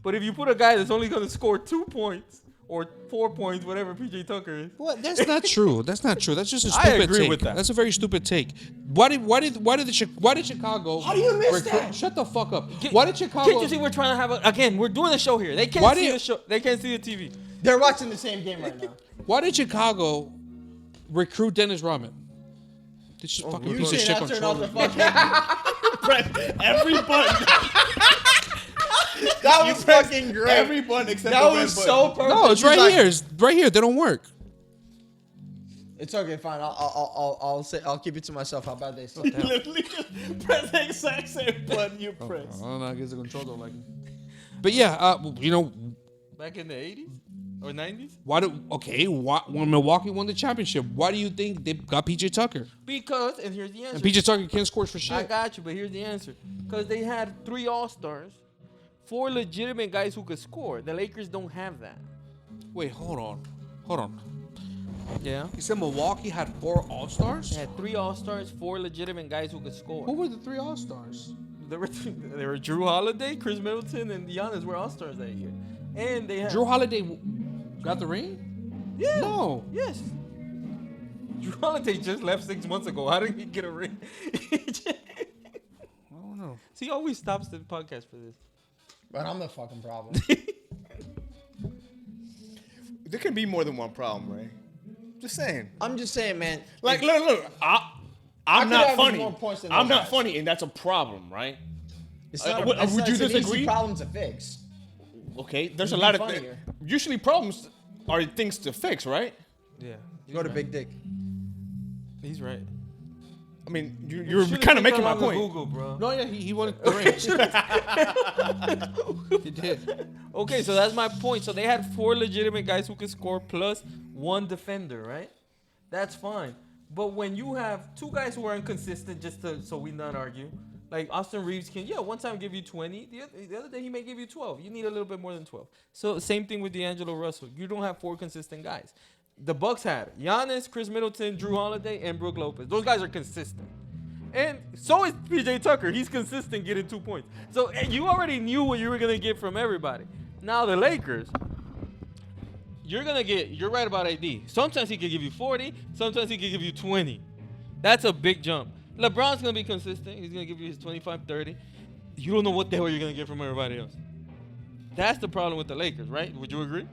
But if you put a guy that's only gonna score 2 points or 4 points, whatever PJ Tucker is, What? That's not true. That's not true. That's just a I stupid agree take. with that. That's a very stupid take. Why did Chicago? How do you miss that? Shut the fuck up. Why did Chicago? Can't you see we're trying to have again? We're doing a show here. They can't Why see do you- the show. They can't see the TV. They're watching the same game right now. Why did Chicago recruit Dennis Rodman? This is fucking You piece of say shit that turned off the controller. fucking. Press every button. That was fucking great. Every button except That the red was button. so perfect. No, it's He's right like, here. It's right here. They don't work. It's okay, fine. I'll keep it to myself. How bad they suck. Literally just press the exact same button you press. I don't know. I guess the control don't like it. But yeah, you know, Back in the 80s or 90s? when Milwaukee won the championship, why do you think they got PJ Tucker? Because, and here's the answer. And PJ Tucker can't score for I shit. got you, but here's the answer. Because they had 3 All-Stars, 4 legitimate guys who could score. The Lakers don't have that. Wait, hold on. Yeah. You said Milwaukee had 4 All-Stars? They had 3 All-Stars, 4 legitimate guys who could score. Who were the 3 All-Stars? There were Drew Holiday, Chris Middleton, and Giannis were All-Stars that year. And they had Drew Holiday got the ring? Yeah. No. Yes. Drew Holiday just left 6 months ago. How did he get a ring? I don't know. See, he always stops the podcast for this. But I'm the fucking problem. There can be more than one problem, right? Just saying. I'm just saying, man. Like, look. I'm could not have funny. more points than I'm those not guys. funny, and that's a problem, right? It's not, would it's you not, it's an disagree? easy problem to fix. Okay, there's a You'd lot be of funnier. usually problems are things to fix, right? Yeah. Go to Big Dick. He's right. I mean, you're kind of making my point. Google, bro. No, yeah, he wanted the ring. He did. Okay, so that's my point. So they had 4 legitimate guys who could score plus 1 defender, right? That's fine. But when you have 2 guys who are inconsistent, so we not argue, like Austin Reeves can, one time give you 20. The other day he may give you 12. You need a little bit more than 12. So same thing with D'Angelo Russell. You don't have 4 consistent guys. The Bucks had Giannis, Chris Middleton, Drew Holiday, and Brook Lopez. Those guys are consistent. And so is PJ Tucker. He's consistent getting 2 points. So you already knew what you were going to get from everybody. Now the Lakers, you're right about AD. Sometimes he could give you 40. Sometimes he could give you 20. That's a big jump. LeBron's going to be consistent. He's going to give you his 25, 30. You don't know what the hell you're going to get from everybody else. That's the problem with the Lakers, right? Would you agree?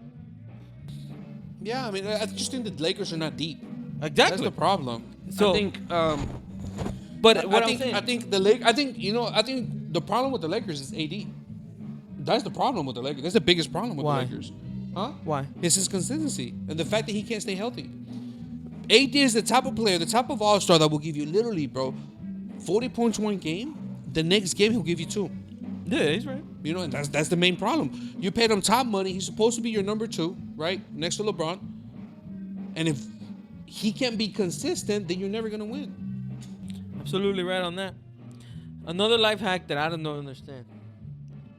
Yeah, I mean, I just think the Lakers are not deep. Exactly. That's the problem. So- I think. But what I I'm think, saying, I think the problem with the Lakers is AD. That's the problem with the Lakers. That's the biggest problem with Why? the Lakers. Huh? why? It's his consistency and the fact that he can't stay healthy. AD is the type of player, the type of all-star that will give you literally, bro, 40 points one game. The next game he'll give you 2. Yeah, he's right. You know, and that's the main problem. You paid him top money. He's supposed to be your number 2, right, next to LeBron. And if he can't be consistent, then you're never gonna win. Absolutely right on that. Another life hack that I don't understand.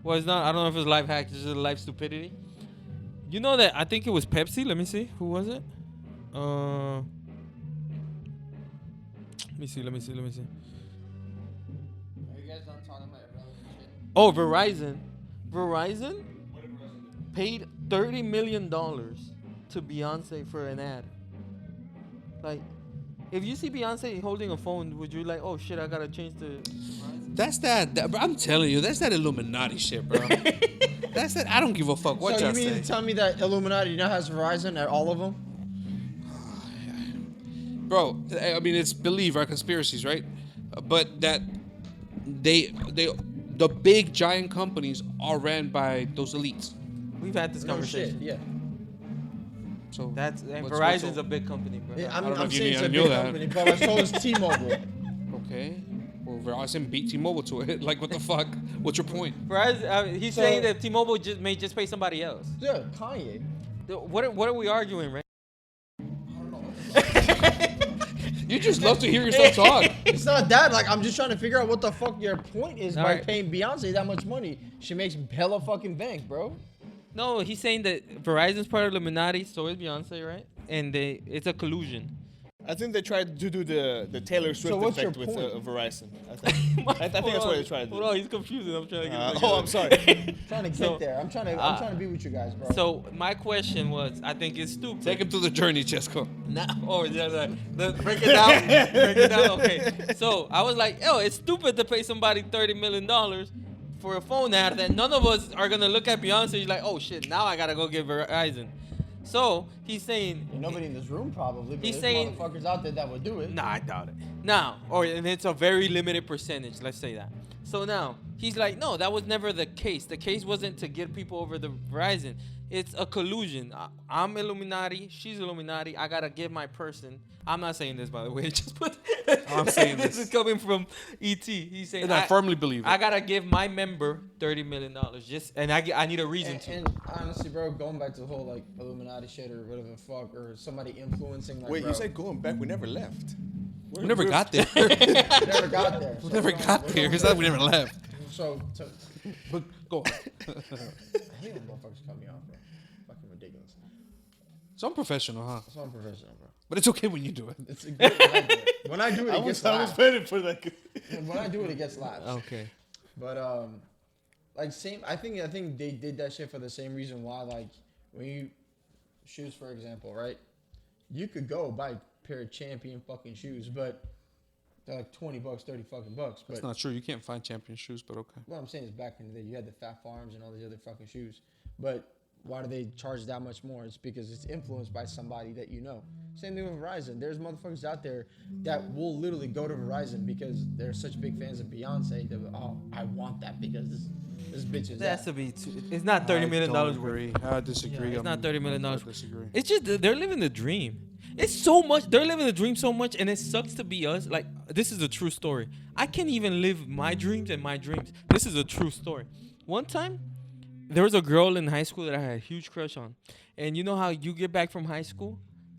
Well, it's not. I don't know if it's a life hack. It's just a life stupidity. You know that I think it was Pepsi. Let me see. Who was it? Let me see. Are you guys done talking about irrelevant shit? Oh, Verizon. Verizon paid $30 million to Beyonce for an ad. Like, if you see Beyonce holding a phone, would you like, oh shit, I gotta change to Verizon? That's that. I'm telling you, that's that Illuminati shit, bro. That's that. I don't give a fuck what So y'all you mean say. to tell me that Illuminati now has Verizon at all of them? Bro, I mean, it's Believe, right? Conspiracies, right? But that they the big giant companies are ran by those elites. We've had this No conversation. shit, yeah. So That's and what's Verizon's so- a big company, bro. Yeah, I don't know I'm if you saying it's a knew big that. company, but I told us T-Mobile. okay. Well, Verizon beat T-Mobile to it. Like, what the fuck? What's your point? Verizon, he's So- saying that T-Mobile may just pay somebody else. Yeah, Kanye. What are we arguing, right? You just love to hear yourself talk. It's not that. Like, I'm just trying to figure out what the fuck your point is All by right. paying Beyonce that much money. She makes hella fucking bank, bro. No, he's saying that Verizon's part of Illuminati, so is Beyonce, right? And it's a collusion. I think they tried to do the Taylor Swift what's your effect with point? Verizon. I think that's what they tried to do. Hold on, he's confusing. I'm trying to get it Oh, I'm sorry. Trying to get So, there. I'm trying to be with you guys, bro. So my question was, I think it's stupid. Take him through the journey, Chesco. Now, break it down. Break it down. Okay. So I was like, yo, it's stupid to pay somebody $30 million for a phone ad that none of us are gonna look at Beyonce. Like, oh shit, now I gotta go get Verizon. So he's saying, Nobody in this room probably. But He's there's saying- motherfuckers out there that would do it. nah, I doubt it. Now, and it's a very limited percentage. Let's say that. So now he's like, no, that was never the case. The case wasn't to get people over the Verizon. It's a collusion. I'm Illuminati. She's Illuminati. I gotta give my person. I'm not saying this, by the way. Just put. I'm saying this this. is coming from ET. He's saying And I firmly believe it. I gotta give my member $30 million. I need a reason to. And honestly, bro, going back to the whole like Illuminati shit or whatever the fuck, or somebody influencing. Like, Wait, bro, you said going back? We never left. We never got there. we never got there. We never got there. It's not we never left. So But go on. I hate when motherfuckers cut me off, bro. Fucking ridiculous. So I'm professional, huh? So I'm professional, bro. But it's okay when you do it. It's good when I do it. When I do it, it gets I was laughs. waiting for that. When I do it, it gets laughs. Okay. But like same. I think they did that shit for the same reason why, like, when you shoes, for example, right? You could go buy a pair of champion fucking shoes, but they're like $20, $30 fucking bucks. That's But not true. You can't find champion shoes, but okay. what I'm saying is back in the day, you had the Fat Farms and all these other fucking shoes. But why do they charge that much more? It's because it's influenced by somebody that you know. Same thing with Verizon. There's motherfuckers out there that will literally go to Verizon because they're such big fans of Beyonce. They're like, oh, I want that because this bitch is That has that. to be. It's not $30 million worth. Agree. I disagree. It's not $30 million. I disagree. It's just they're living the dream. It's so much. They're living the dream so much, and it sucks to be us. Like, this is a true story. I can't even live my dreams and my dreams. This is a true story. One time, there was a girl in high school that I had a huge crush on, and you know how you get back from high school,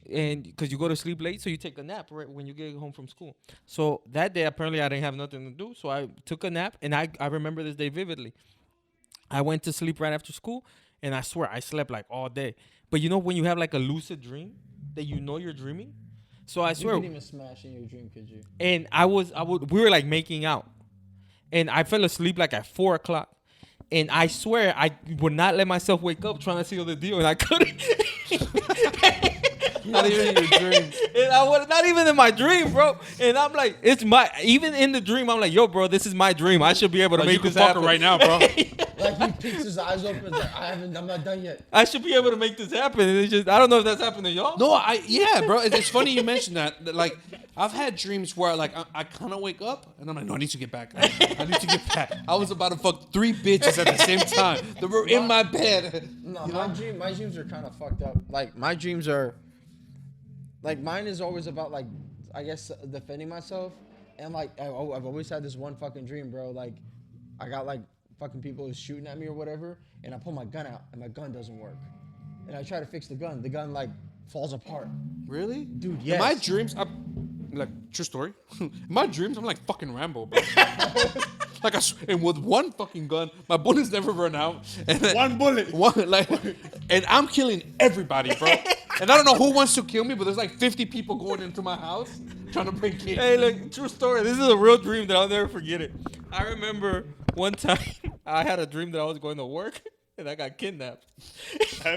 and because you go to sleep late, so you take a nap right when you get home from school. So that day, apparently, I didn't have nothing to do, so I took a nap, and I remember this day vividly. I went to sleep right after school, and I swear I slept like all day. But you know when you have like a lucid dream that you know you're dreaming? So I You swear, couldn't even smash in your dream, could you? and we were like making out, and I fell asleep like at 4 o'clock, and I swear I would not let myself wake up trying to seal the deal, and I couldn't. Not even in your dream. And I was not even in my dream, bro. And I'm like, even in the dream, I'm like, yo, bro, this is my dream. I should be able to Like, make you can this happen fuck her right now, bro. Like he peeks his eyes open, and like, I'm not done yet. I should be able to make this happen. And it's just, I don't know if that's happened to y'all. No, yeah, bro. It's funny you mentioned that. Like, I've had dreams where like I kind of wake up and I'm like, no, I need to get back. I need to get back. I was about to fuck 3 bitches at the same time. They were in my bed. No, my dreams are kind of fucked up. Like my dreams are, like mine is always about like, I guess defending myself, and like I've always had this one fucking dream, bro. Like, I got like fucking people shooting at me or whatever, and I pull my gun out and my gun doesn't work, and I try to fix the gun like falls apart. Really? Dude, In yes. my dreams, like, true story. In my dreams, I'm like fucking Rambo, bro. Like, and with one fucking gun, my bullets never run out. And then, One bullet. And I'm killing everybody, bro. And I don't know who wants to kill me, but there's like 50 people going into my house trying to bring kids. Hey, look, true story. This is a real dream that I'll never forget it. I remember one time I had a dream that I was going to work and I got kidnapped.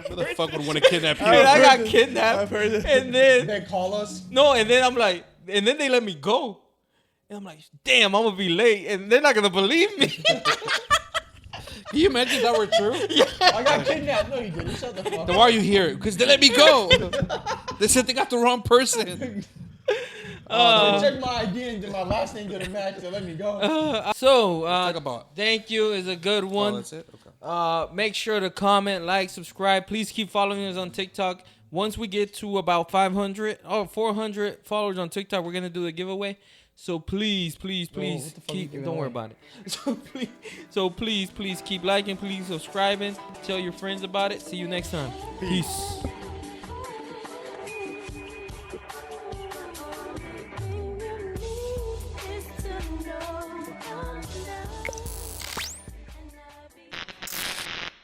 Who the fuck would want to kidnap you? I got kidnapped. I've heard it. And then, They call us. no, and then I'm like, and then they let me go. And I'm like, damn, I'm going to be late. And they're not going to believe me. Can you imagine if that were true? I got kidnapped. No, you didn't. Shut the fuck Then up. why are you here? Because they let me go. They said they got the wrong person. Check my ID and my last name didn't match, so let me go. Talk about. Thank you is a good one. Oh, that's it? Okay. Make sure to comment, like, subscribe. Please keep following us on TikTok. Once we get to about 400 followers on TikTok, we're gonna do a giveaway. So please keep. Don't worry about it. So please keep liking, please subscribing. Tell your friends about it. See you next time. Peace.